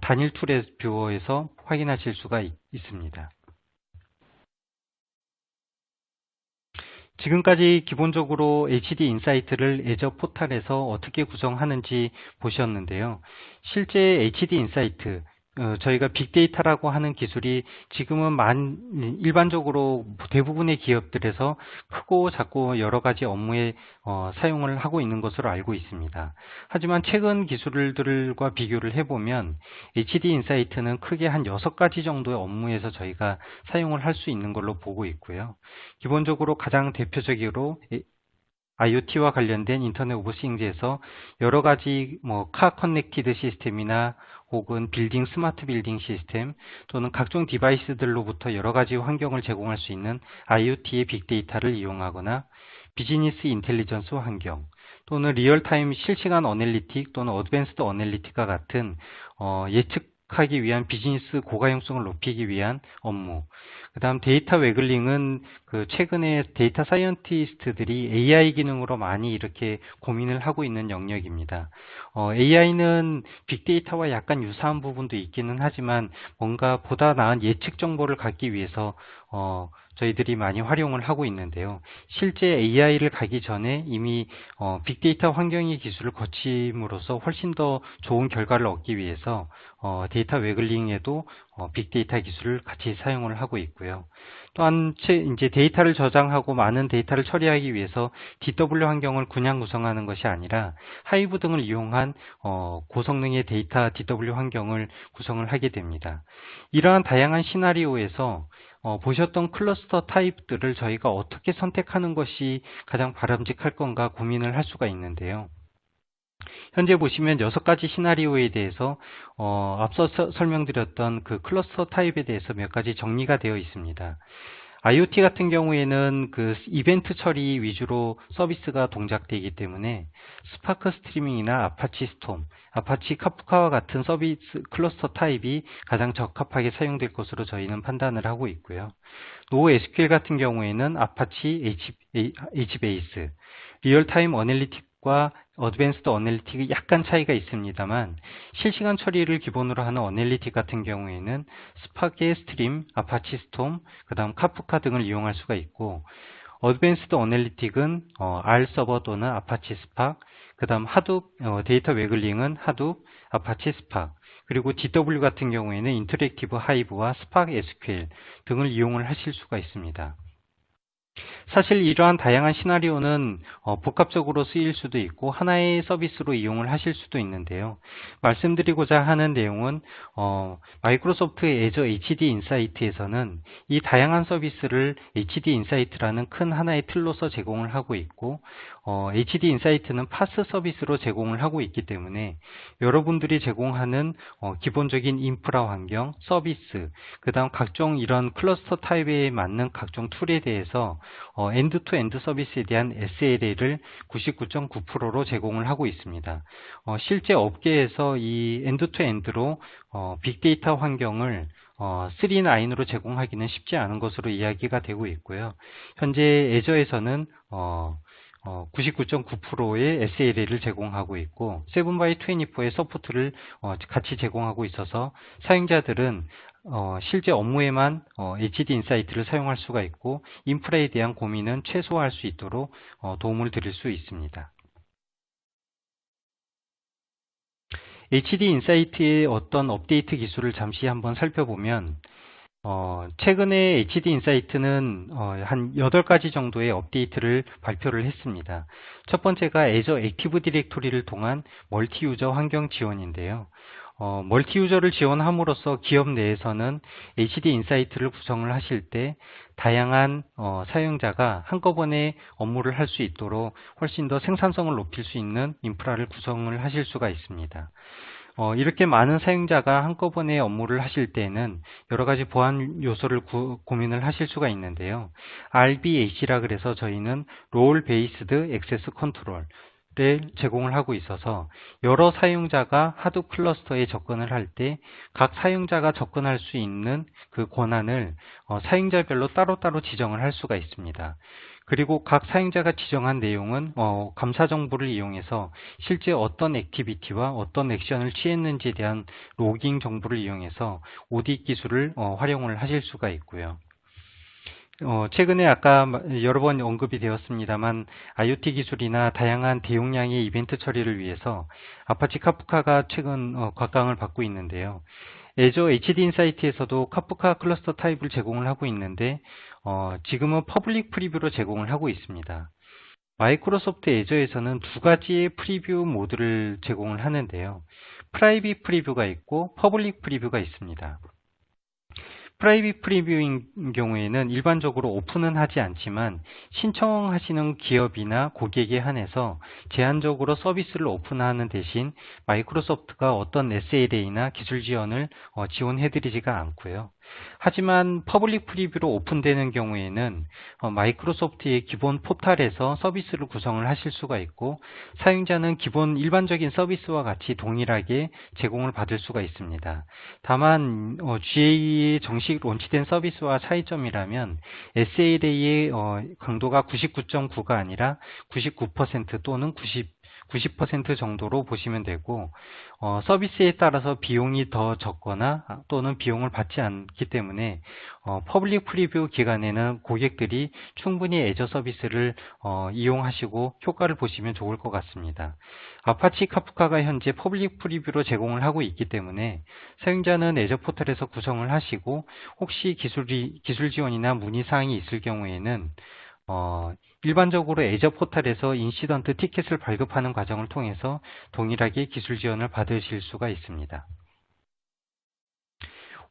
단일 툴의 뷰어에서 확인하실 수가 있습니다. 지금까지 기본적으로 HD 인사이트를 애저 포탈에서 어떻게 구성하는지 보셨는데요. 실제 HD 인사이트, 저희가 빅데이터라고 하는 기술이 지금은 일반적으로 대부분의 기업들에서 크고 작고 여러 가지 업무에 사용을 하고 있는 것으로 알고 있습니다. 하지만 최근 기술들과 비교를 해보면 HD 인사이트는 크게 한 6가지 정도의 업무에서 저희가 사용을 할 수 있는 걸로 보고 있고요. 기본적으로 가장 대표적으로 IoT와 관련된 인터넷 오브 싱스에서 여러 가지 카 커넥티드 시스템이나 혹은 스마트 빌딩 시스템 또는 각종 디바이스들로부터 여러 가지 환경을 제공할 수 있는 IoT의 빅데이터를 이용하거나 비즈니스 인텔리전스 환경 또는 리얼타임 실시간 어널리틱 또는 어드밴스드 어널리틱과 같은 예측하기 위한 비즈니스 고가용성을 높이기 위한 업무. 그 다음 데이터 웨글링은 최근에 데이터 사이언티스트들이 AI 기능으로 많이 이렇게 고민을 하고 있는 영역입니다. AI는 빅데이터와 약간 유사한 부분도 있기는 하지만 뭔가 보다 나은 예측 정보를 갖기 위해서 저희들이 많이 활용을 하고 있는데요. 실제 AI를 가기 전에 이미 빅데이터 환경의 기술을 거침으로써 훨씬 더 좋은 결과를 얻기 위해서 데이터 웨글링에도 빅데이터 기술을 같이 사용을 하고 있고요. 또한 이제 데이터를 저장하고 많은 데이터를 처리하기 위해서 DW 환경을 그냥 구성하는 것이 아니라 하이브 등을 이용한 고성능의 데이터 DW 환경을 구성을 하게 됩니다. 이러한 다양한 시나리오에서 보셨던 클러스터 타입들을 저희가 어떻게 선택하는 것이 가장 바람직할 건가 고민을 할 수가 있는데요. 현재 보시면 6가지 시나리오에 대해서 앞서 설명드렸던 그 클러스터 타입에 대해서 몇 가지 정리가 되어 있습니다. IoT 같은 경우에는 이벤트 처리 위주로 서비스가 동작되기 때문에 스파크 스트리밍이나 아파치 스톰, 아파치 카프카와 같은 서비스 클러스터 타입이 가장 적합하게 사용될 것으로 저희는 판단을 하고 있고요. NoSQL 같은 경우에는 아파치 HBase, 리얼타임 어널리틱과 어드밴스드 어널리틱이 약간 차이가 있습니다만 실시간 처리를 기본으로 하는 어널리틱 같은 경우에는 스파크의 스트림, 아파치 스톰, 그 다음 카프카 등을 이용할 수가 있고 어드밴스드 어널리틱은 R 서버 또는 아파치 스팍, 그 다음 하둡 데이터 웨글링은 하둡, 아파치 스팍, 그리고 DW 같은 경우에는 인터랙티브 하이브와 스팍 SQL 등을 이용을 하실 수가 있습니다. 사실 이러한 다양한 시나리오는 복합적으로 쓰일 수도 있고 하나의 서비스로 이용을 하실 수도 있는데요. 말씀드리고자 하는 내용은 마이크로소프트 애저 HD 인사이트에서는 이 다양한 서비스를 HD 인사이트라는 큰 하나의 틀로서 제공을 하고 있고 HD 인사이트는 파스 서비스로 제공을 하고 있기 때문에 여러분들이 제공하는 기본적인 인프라 환경, 서비스, 그 다음 각종 이런 클러스터 타입에 맞는 각종 툴에 대해서 엔드-투-엔드 서비스에 대한 SLA를 99.9%로 제공을 하고 있습니다. 실제 업계에서 이 엔드-투-엔드로 빅데이터 환경을 3-9으로 제공하기는 쉽지 않은 것으로 이야기가 되고 있고요. 현재 애저에서는 99.9%의 SLA를 제공하고 있고 7x24의 서포트를 같이 제공하고 있어서 사용자들은 실제 업무에만 HD 인사이트를 사용할 수가 있고 인프라에 대한 고민은 최소화할 수 있도록 도움을 드릴 수 있습니다. HD 인사이트의 어떤 업데이트 기술을 잠시 한번 살펴보면 최근에 HD 인사이트는 한 8가지 정도의 업데이트를 발표를 했습니다. 첫 번째가 애저 액티브 디렉토리를 통한 멀티 유저 환경 지원인데요. 멀티 유저를 지원함으로써 기업 내에서는 HD 인사이트를 구성을 하실 때 다양한 사용자가 한꺼번에 업무를 할 수 있도록 훨씬 더 생산성을 높일 수 있는 인프라를 구성을 하실 수가 있습니다. 이렇게 많은 사용자가 한꺼번에 업무를 하실 때는 여러 가지 보안 요소를 고민을 하실 수가 있는데요. RBAC라 그래서 저희는 롤 베이스드 액세스 컨트롤, 제공을 하고 있어서 여러 사용자가 하두 클러스터에 접근을 할 때 각 사용자가 접근할 수 있는 그 권한을 사용자별로 따로따로 지정을 할 수가 있습니다. 그리고 각 사용자가 지정한 내용은 감사 정보를 이용해서 실제 어떤 액티비티와 어떤 액션을 취했는지에 대한 로깅 정보를 이용해서 오딧 기술을 활용을 하실 수가 있고요. 최근에 아까 여러 번 언급이 되었습니다만 IoT 기술이나 다양한 대용량의 이벤트 처리를 위해서 아파치 카프카가 최근 곽강을 받고 있는데요. 애저 HD 인사이트에서도 카프카 클러스터 타입을 제공을 하고 있는데 지금은 퍼블릭 프리뷰로 제공을 하고 있습니다. 마이크로소프트 애저에서는 두 가지의 프리뷰 모드를 제공을 하는데요. 프라이빗 프리뷰가 있고 퍼블릭 프리뷰가 있습니다. 프라이빗 프리뷰인 경우에는 일반적으로 오픈은 하지 않지만 신청하시는 기업이나 고객에 한해서 제한적으로 서비스를 오픈하는 대신 마이크로소프트가 어떤 SLA나 기술 지원을 지원해드리지가 않고요. 하지만 퍼블릭 프리뷰로 오픈되는 경우에는 마이크로소프트의 기본 포탈에서 서비스를 구성을 하실 수가 있고 사용자는 기본 일반적인 서비스와 같이 동일하게 제공을 받을 수가 있습니다. 다만 GA의 정식 론치된 서비스와 차이점이라면 SLA의 강도가 99.9가 아니라 99% 또는 90% 정도로 보시면 되고 서비스에 따라서 비용이 더 적거나 또는 비용을 받지 않기 때문에 퍼블릭 프리뷰 기간에는 고객들이 충분히 애저 서비스를 이용하시고 효과를 보시면 좋을 것 같습니다. 아파치 카프카가 현재 퍼블릭 프리뷰로 제공을 하고 있기 때문에 사용자는 애저 포털에서 구성을 하시고 혹시 기술 지원이나 문의사항이 있을 경우에는 일반적으로 애저 포털에서 인시던트 티켓을 발급하는 과정을 통해서 동일하게 기술 지원을 받으실 수가 있습니다.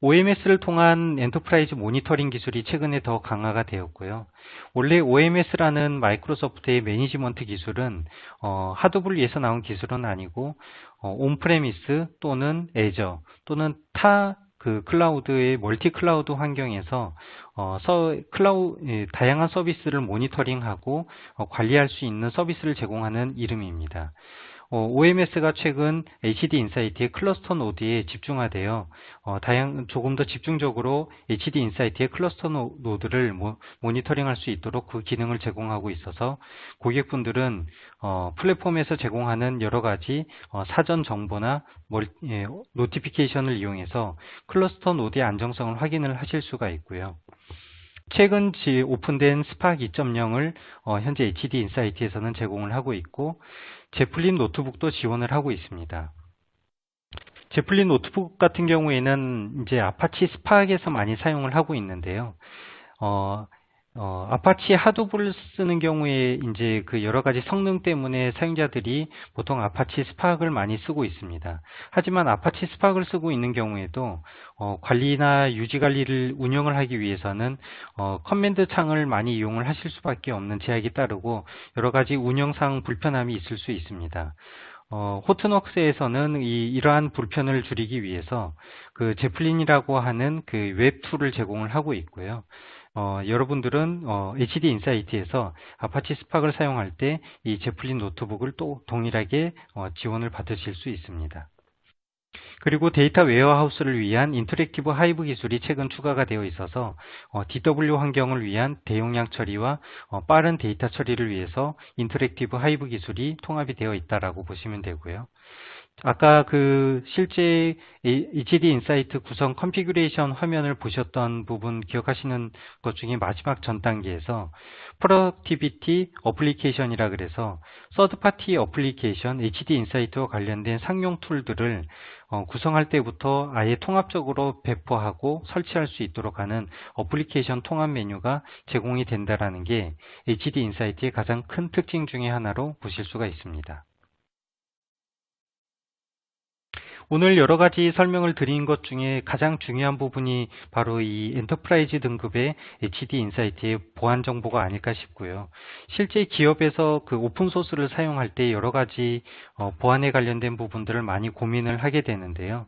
OMS를 통한 엔터프라이즈 모니터링 기술이 최근에 더 강화가 되었고요. 원래 OMS라는 마이크로소프트의 매니지먼트 기술은 하드블 위에서 나온 기술은 아니고 온프레미스 또는 애저 또는 타 클라우드의 멀티 클라우드 환경에서 다양한 서비스를 모니터링하고 관리할 수 있는 서비스를 제공하는 이름입니다. OMS가 최근 HD 인사이트의 클러스터 노드에 집중화되어 조금 더 집중적으로 HD 인사이트의 클러스터 노드를 모니터링할 수 있도록 그 기능을 제공하고 있어서 고객분들은 플랫폼에서 제공하는 여러 가지 사전 정보나 노티피케이션을 이용해서 클러스터 노드의 안정성을 확인을 하실 수가 있고요. 최근 오픈된 스팍 2.0을 현재 HD 인사이트에서는 제공을 하고 있고 제플린 노트북도 지원을 하고 있습니다. 제플린 노트북 같은 경우에는 이제 아파치 스팍에서 많이 사용을 하고 있는데요. 아파치 하두블을 쓰는 경우에 이제 그 여러 가지 성능 때문에 사용자들이 보통 아파치 스팍을 많이 쓰고 있습니다. 하지만 아파치 스팍을 쓰고 있는 경우에도 관리나 유지 관리를 운영을 하기 위해서는 커맨드 창을 많이 이용을 하실 수밖에 없는 제약이 따르고 여러 가지 운영상 불편함이 있을 수 있습니다. 호튼웍스에서는 이러한 불편을 줄이기 위해서 그 제플린이라고 하는 그 웹 툴을 제공을 하고 있고요. 여러분들은 HD 인사이트에서 아파치 스팍을 사용할 때 이 제플린 노트북을 또 동일하게 지원을 받으실 수 있습니다. 그리고 데이터 웨어하우스를 위한 인터랙티브 하이브 기술이 최근 추가가 되어 있어서 DW 환경을 위한 대용량 처리와 빠른 데이터 처리를 위해서 인터랙티브 하이브 기술이 통합이 되어 있다라고 보시면 되고요. 아까 실제 HD 인사이트 구성 컨피규레이션 화면을 보셨던 부분 기억하시는 것 중에 마지막 전 단계에서 프로덕티비티 어플리케이션이라 그래서 서드파티 어플리케이션 HD 인사이트와 관련된 상용 툴들을 구성할 때부터 아예 통합적으로 배포하고 설치할 수 있도록 하는 어플리케이션 통합 메뉴가 제공이 된다라는 게 HD 인사이트의 가장 큰 특징 중에 하나로 보실 수가 있습니다. 오늘 여러 가지 설명을 드린 것 중에 가장 중요한 부분이 바로 이 엔터프라이즈 등급의 HD 인사이트의 보안 정보가 아닐까 싶고요. 실제 기업에서 그 오픈소스를 사용할 때 여러 가지 보안에 관련된 부분들을 많이 고민을 하게 되는데요.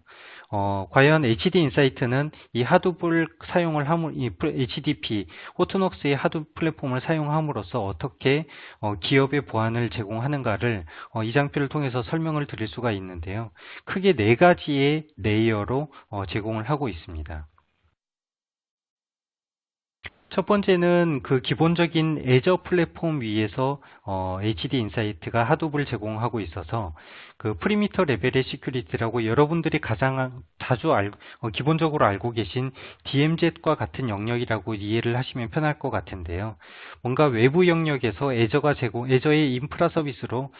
과연 HD 인사이트는 이 하둡을 사용을 이 HDP, 호트녹스의 하둡 플랫폼을 사용함으로써 어떻게 기업의 보안을 제공하는가를 이 장표를 통해서 설명을 드릴 수가 있는데요. 크게 네 가지의 레이어로 제공을 하고 있습니다. 첫 번째는 그 기본적인 애저 플랫폼 위에서 HD 인사이트가 하둡을 제공하고 있어서 그 프리미터 레벨의 시큐리티라고 여러분들이 가장 자주 기본적으로 알고 계신 DMZ과 같은 영역이라고 이해를 하시면 편할 것 같은데요. 뭔가 외부 영역에서 애저의 인프라 서비스로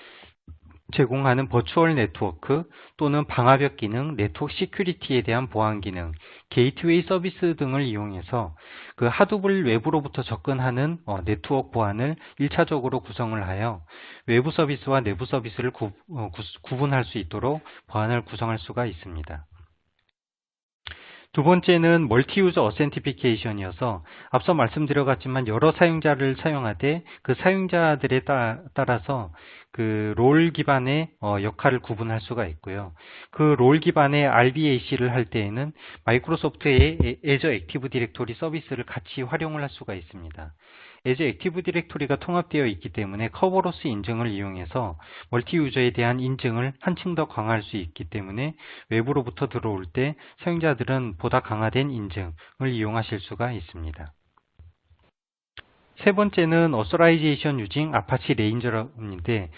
제공하는 버추얼 네트워크 또는 방화벽 기능, 네트워크 시큐리티에 대한 보안 기능, 게이트웨이 서비스 등을 이용해서 그 하둡을 외부로부터 접근하는 네트워크 보안을 1차적으로 구성을 하여 외부 서비스와 내부 서비스를 구분할 수 있도록 보안을 구성할 수가 있습니다. 두 번째는 멀티 유저 어센티피케이션이어서 앞서 말씀드렸지만 여러 사용자를 사용하되 그 사용자들에 따라서 그 롤 기반의 역할을 구분할 수가 있고요. 그 롤 기반의 RBAC를 할 때에는 마이크로소프트의 애저 액티브 디렉토리 서비스를 같이 활용을 할 수가 있습니다. 애저 액티브 디렉토리가 통합되어 있기 때문에 커버로스 인증을 이용해서 멀티 유저에 대한 인증을 한층 더 강화할 수 있기 때문에 외부로부터 들어올 때 사용자들은 보다 강화된 인증을 이용하실 수가 있습니다. 세 번째는 Authorization Using Apache Ranger인데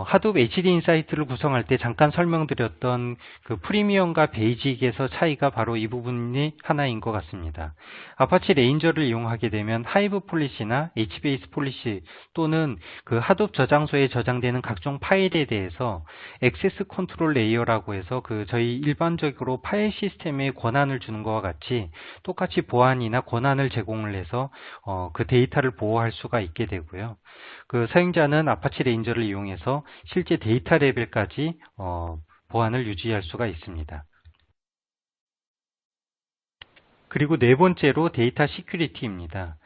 하둡 HD 인사이트를 구성할 때 잠깐 설명드렸던 그 프리미엄과 베이직에서 차이가 바로 이 부분이 하나인 것 같습니다. 아파치 레인저를 이용하게 되면 하이브 폴리시나 HBase 폴리시 또는 그 하둡 저장소에 저장되는 각종 파일에 대해서 액세스 컨트롤 레이어라고 해서 저희 일반적으로 파일 시스템에 권한을 주는 것과 같이 똑같이 보안이나 권한을 제공을 해서 그 데이터를 보호할 수가 있게 되고요. 그 사용자는 아파치 레인저를 이용해서 실제 데이터 레벨까지 보안을 유지할 수가 있습니다. 그리고 네 번째로 데이터 시큐리티입니다.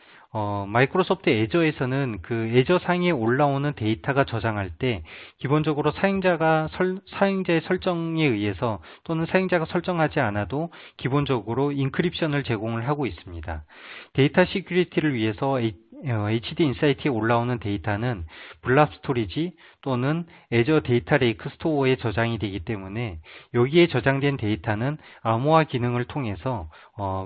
마이크로소프트 애저에서는 그 애저 상에 올라오는 데이터가 저장할 때 기본적으로 사용자의 설정에 의해서 또는 사용자가 설정하지 않아도 기본적으로 인크립션을 제공을 하고 있습니다. 데이터 시큐리티를 위해서 HD 인사이트에 올라오는 데이터는 블랍 스토리지 또는 애저 데이터 레이크 스토어에 저장이 되기 때문에 여기에 저장된 데이터는 암호화 기능을 통해서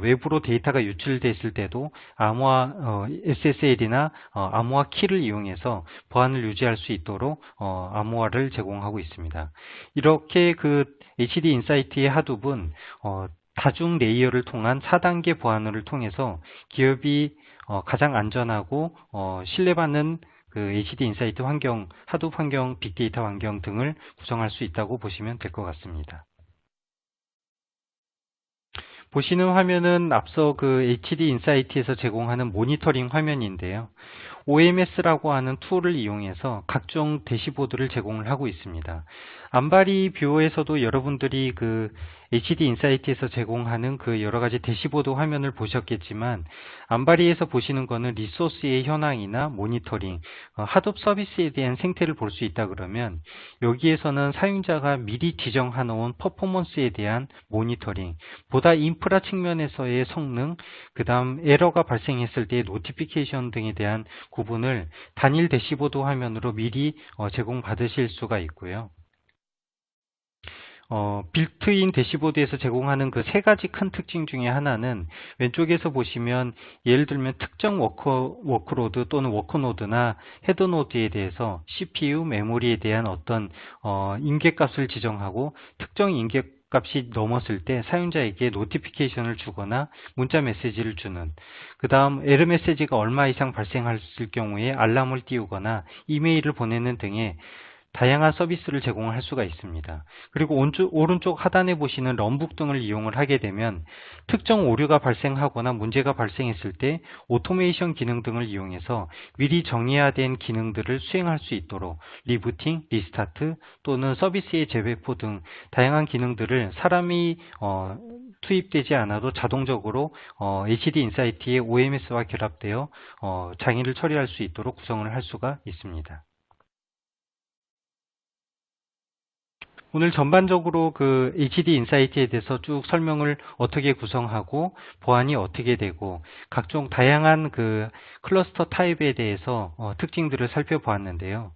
외부로 데이터가 유출됐을 때도 암호화 SSL이나 암호화 키를 이용해서 보안을 유지할 수 있도록 암호화를 제공하고 있습니다. 이렇게 그 HD 인사이트의 하둡은 다중 레이어를 통한 4단계 보안을 통해서 기업이 가장 안전하고 신뢰받는 그 HD 인사이트 환경, 하둡 환경, 빅데이터 환경 등을 구성할 수 있다고 보시면 될 것 같습니다. 보시는 화면은 앞서 그 HD 인사이트에서 제공하는 모니터링 화면인데요. OMS라고 하는 툴을 이용해서 각종 대시보드를 제공을 하고 있습니다. 안바리 뷰어에서도 여러분들이 그 HD 인사이트에서 제공하는 그 여러 가지 대시보드 화면을 보셨겠지만 안바리에서 보시는 거는 리소스의 현황이나 모니터링, 하둡 서비스에 대한 생태를 볼 수 있다 그러면 여기에서는 사용자가 미리 지정해 놓은 퍼포먼스에 대한 모니터링, 보다 인프라 측면에서의 성능, 그 다음 에러가 발생했을 때의 노티피케이션 등에 대한 구분을 단일 대시보드 화면으로 미리 제공받으실 수가 있고요. 빌트인 대시보드에서 제공하는 그 세 가지 큰 특징 중에 하나는 왼쪽에서 보시면 예를 들면 특정 워크로드 또는 워크노드나 헤드노드에 대해서 CPU, 메모리에 대한 어떤 인계값을 지정하고 특정 인계값이 넘었을 때 사용자에게 노티피케이션을 주거나 문자 메시지를 주는, 그 다음 에러 메시지가 얼마 이상 발생했을 경우에 알람을 띄우거나 이메일을 보내는 등의 다양한 서비스를 제공할 수가 있습니다. 그리고 오른쪽 하단에 보시는 럼북 등을 이용을 하게 되면 특정 오류가 발생하거나 문제가 발생했을 때 오토메이션 기능 등을 이용해서 미리 정의화된 기능들을 수행할 수 있도록 리부팅, 리스타트 또는 서비스의 재배포 등 다양한 기능들을 사람이 투입되지 않아도 자동적으로 HD 인사이트의 OMS와 결합되어 장애를 처리할 수 있도록 구성을 할 수가 있습니다. 오늘 전반적으로 그 HD 인사이트에 대해서 쭉 설명을 어떻게 구성하고 보안이 어떻게 되고 각종 다양한 그 클러스터 타입에 대해서 특징들을 살펴보았는데요.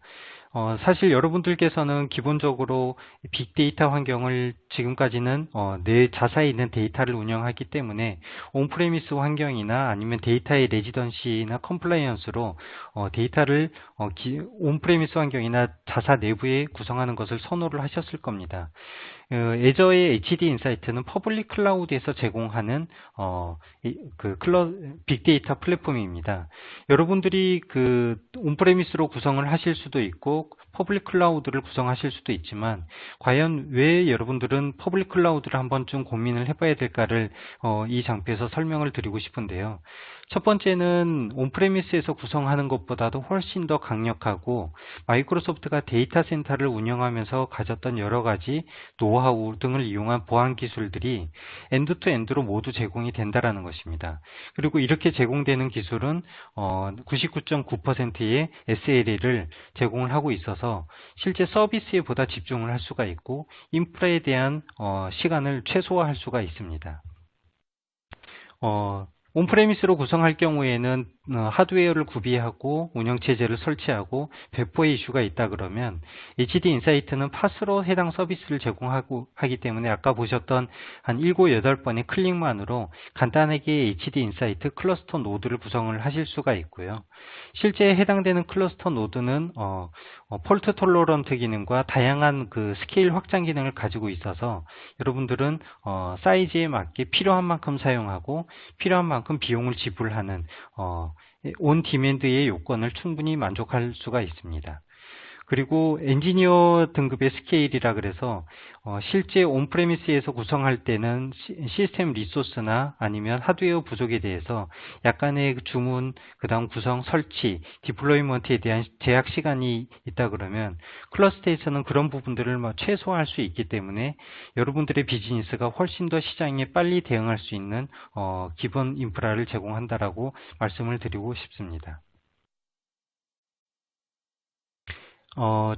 사실 여러분들께서는 기본적으로 빅데이터 환경을 지금까지는 내 자사에 있는 데이터를 운영하기 때문에 온프레미스 환경이나 아니면 데이터의 레지던시나 컴플라이언스로 데이터를 온프레미스 환경이나 자사 내부에 구성하는 것을 선호를 하셨을 겁니다. 애저의 HD 인사이트는 퍼블릭 클라우드에서 제공하는 빅데이터 플랫폼입니다. 여러분들이 그 온프레미스로 구성을 하실 수도 있고 퍼블릭 클라우드를 구성하실 수도 있지만 과연 왜 여러분들은 퍼블릭 클라우드를 한번 좀 고민을 해봐야 될까를 이 장표에서 설명을 드리고 싶은데요. 첫 번째는 온프레미스에서 구성하는 것보다도 훨씬 더 강력하고 마이크로소프트가 데이터 센터를 운영하면서 가졌던 여러 가지 노하우 등을 이용한 보안 기술들이 엔드투엔드로 모두 제공이 된다라는 것입니다. 그리고 이렇게 제공되는 기술은 99.9%의 SLA를 제공을 하고 있어서 실제 서비스에 보다 집중을 할 수가 있고 인프라에 대한 시간을 최소화할 수가 있습니다. 온프레미스로 구성할 경우에는 하드웨어를 구비하고 운영체제를 설치하고 배포의 이슈가 있다 그러면 HD 인사이트는 파스로 해당 서비스를 제공하고 하기 때문에 아까 보셨던 한 7, 8번의 클릭만으로 간단하게 HD 인사이트 클러스터 노드를 구성을 하실 수가 있고요. 실제 해당되는 클러스터 노드는 폴트 톨러런트 기능과 다양한 그 스케일 확장 기능을 가지고 있어서 여러분들은 사이즈에 맞게 필요한 만큼 사용하고 필요한 만큼 비용을 지불하는 온 디맨드의 요건을 충분히 만족할 수가 있습니다. 그리고 엔지니어 등급의 스케일이라 그래서 실제 온프레미스에서 구성할 때는 시스템 리소스나 아니면 하드웨어 부족에 대해서 약간의 주문, 그 다음 구성, 설치, 디플로이먼트에 대한 제약 시간이 있다 그러면 클러스터에서는 그런 부분들을 최소화할 수 있기 때문에 여러분들의 비즈니스가 훨씬 더 시장에 빨리 대응할 수 있는 기본 인프라를 제공한다라고 말씀을 드리고 싶습니다.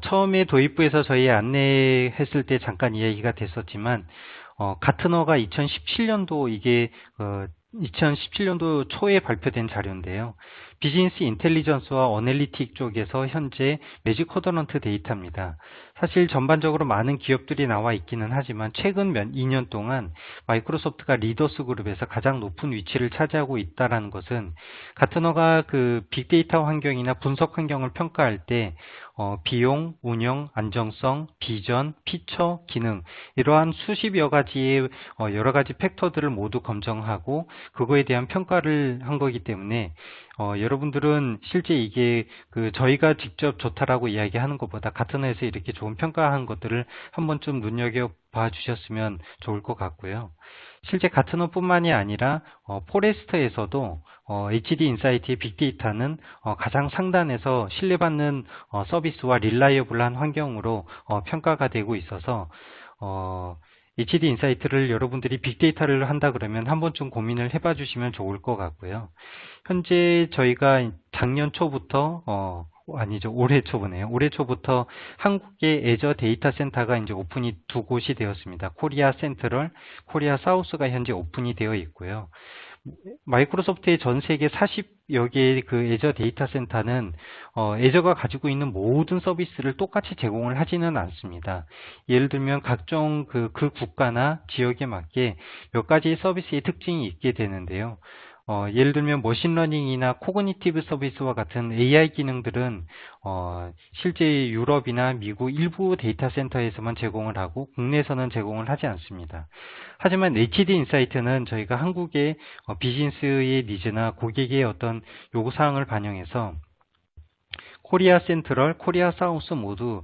처음에 도입부에서 저희 안내했을 때 잠깐 이야기가 됐었지만, 가트너가 2017년도 이게, 2017년도 초에 발표된 자료인데요. 비즈니스 인텔리전스와 어널리틱 쪽에서 현재 매직 쿼드런트 데이터입니다. 사실 전반적으로 많은 기업들이 나와 있기는 하지만 최근 2년 동안 마이크로소프트가 리더스 그룹에서 가장 높은 위치를 차지하고 있다는 것은 가트너가 그 빅데이터 환경이나 분석 환경을 평가할 때 비용, 운영, 안정성, 비전, 피처, 기능 이러한 수십여 가지의 여러 가지 팩터들을 모두 검증하고 그거에 대한 평가를 한 거기 때문에 여러분들은 실제 이게 저희가 직접 좋다라고 이야기하는 것보다 가트너에서 이렇게 좋은 평가한 것들을 한번 좀 눈여겨봐 주셨으면 좋을 것 같고요. 실제 가트너뿐만이 아니라 포레스터에서도 HD 인사이트의 빅데이터는 가장 상단에서 신뢰받는 서비스와 릴라이어블한 환경으로 평가가 되고 있어서 HD 인사이트를 여러분들이 빅데이터를 한다 그러면 한번 좀 고민을 해봐 주시면 좋을 것 같고요. 현재 저희가 작년 초부터 아니죠. 올해 초부네요. 올해 초부터 한국의 애저 데이터 센터가 이제 오픈이 2곳이 되었습니다. 코리아 센트럴, 코리아 사우스가 현재 오픈이 되어 있고요. 마이크로소프트의 전 세계 40여 개의 그 애저 데이터 센터는 애저가 가지고 있는 모든 서비스를 똑같이 제공을 하지는 않습니다. 예를 들면 각종 그 국가나 지역에 맞게 몇 가지 서비스의 특징이 있게 되는데요. 예를 들면 머신러닝이나 코그니티브 서비스와 같은 AI 기능들은 실제 유럽이나 미국 일부 데이터 센터에서만 제공을 하고 국내에서는 제공을 하지 않습니다. 하지만 HD 인사이트는 저희가 한국의 비즈니스의 니즈나 고객의 어떤 요구사항을 반영해서 코리아 센트럴, 코리아 사우스 모두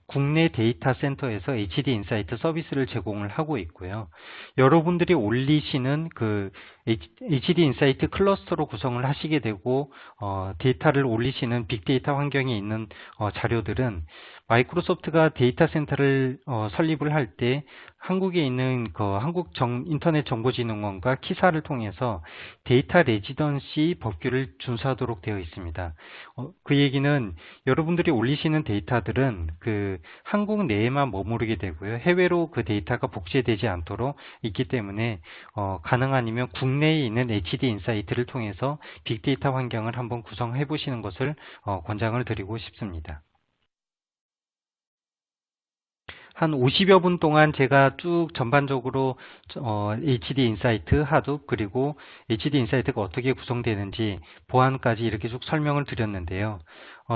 국내 데이터 센터에서 HD 인사이트 서비스를 제공을 하고 있고요. 여러분들이 올리시는 그 HD 인사이트 클러스터로 구성을 하시게 되고 데이터를 올리시는 빅데이터 환경에 있는 자료들은 마이크로소프트가 데이터 센터를 설립을 할 때 한국에 있는 그 인터넷정보진흥원과 키사를 통해서 데이터 레지던시 법규를 준수하도록 되어 있습니다. 그 얘기는 여러분들이 올리시는 데이터들은 그 한국 내에만 머무르게 되고요. 해외로 그 데이터가 복제되지 않도록 있기 때문에 가능 아니면 국내에 있는 HD인사이트를 통해서 빅데이터 환경을 한번 구성해 보시는 것을 권장을 드리고 싶습니다. 한 50여 분 동안 제가 쭉 전반적으로 HD인사이트, 하둡, 그리고 HD인사이트가 어떻게 구성되는지 보안까지 이렇게 쭉 설명을 드렸는데요.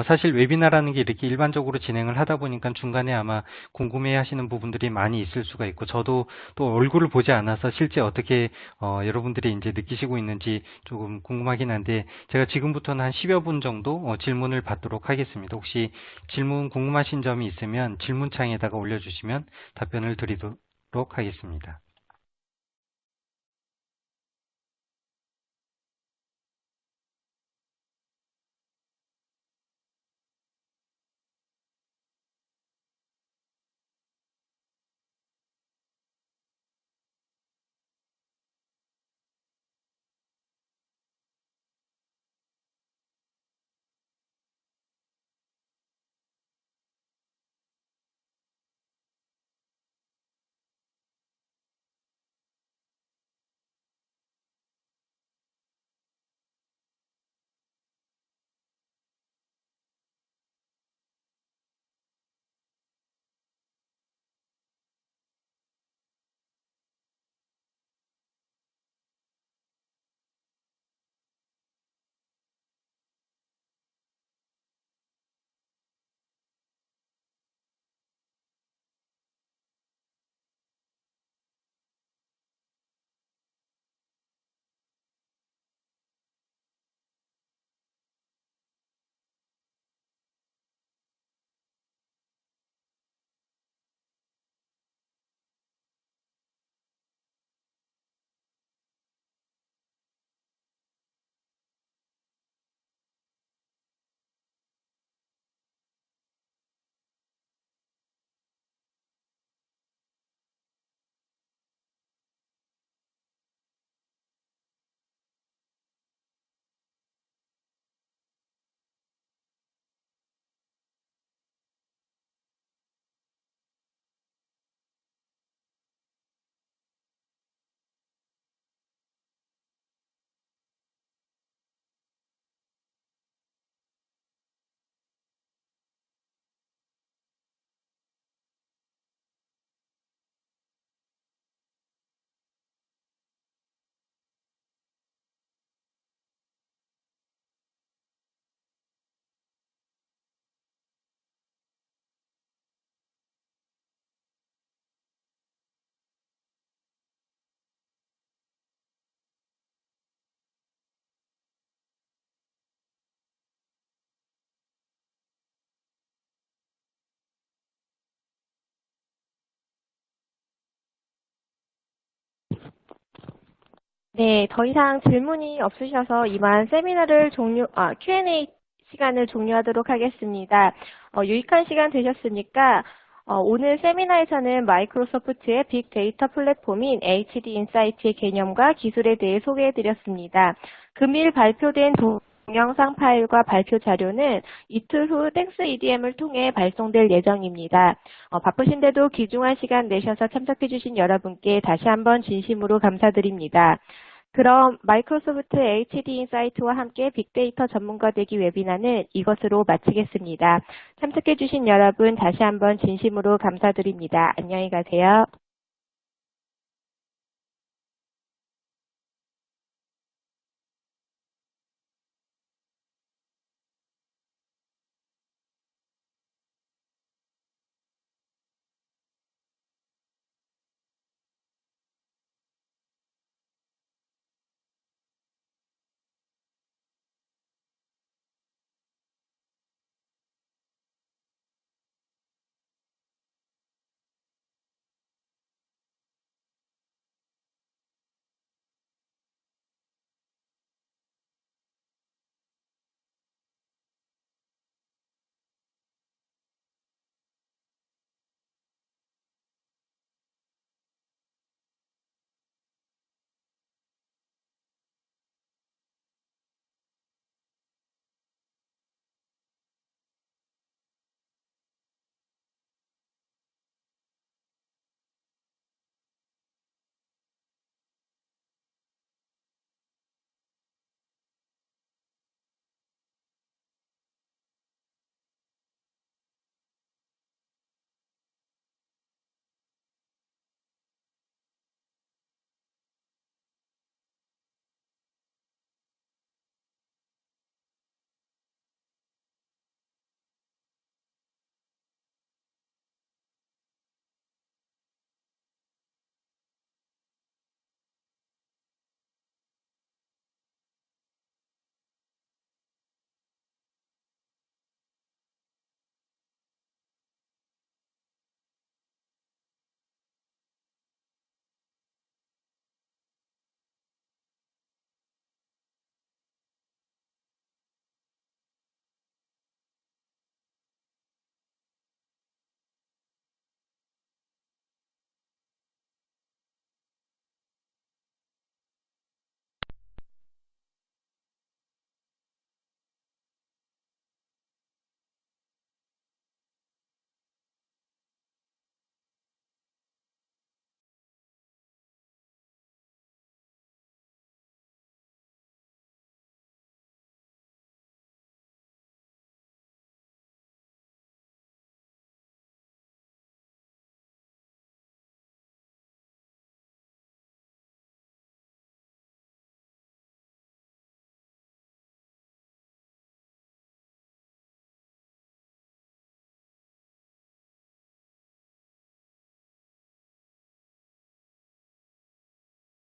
사실 웨비나라는 게 이렇게 일반적으로 진행을 하다 보니까 중간에 아마 궁금해 하시는 부분들이 많이 있을 수가 있고, 저도 또 얼굴을 보지 않아서 실제 어떻게 여러분들이 이제 느끼시고 있는지 조금 궁금하긴 한데, 제가 지금부터는 한 10여 분 정도 질문을 받도록 하겠습니다. 혹시 질문 궁금하신 점이 있으면 질문창에다가 올려주시면 답변을 드리도록 하겠습니다. 네, 더 이상 질문이 없으셔서 이만 세미나를 Q&A 시간을 종료하도록 하겠습니다. 유익한 시간 되셨으니까 오늘 세미나에서는 마이크로소프트의 빅데이터 플랫폼인 HD인사이트의 개념과 기술에 대해 소개해드렸습니다. 금일 발표된 동영상 파일과 발표 자료는 이틀 후 땡스 EDM을 통해 발송될 예정입니다. 바쁘신데도 귀중한 시간 내셔서 참석해주신 여러분께 다시 한번 진심으로 감사드립니다. 그럼 마이크로소프트 HD인사이트와 함께 빅데이터 전문가 되기 웨비나는 이것으로 마치겠습니다. 참석해주신 여러분 다시 한번 진심으로 감사드립니다. 안녕히 가세요.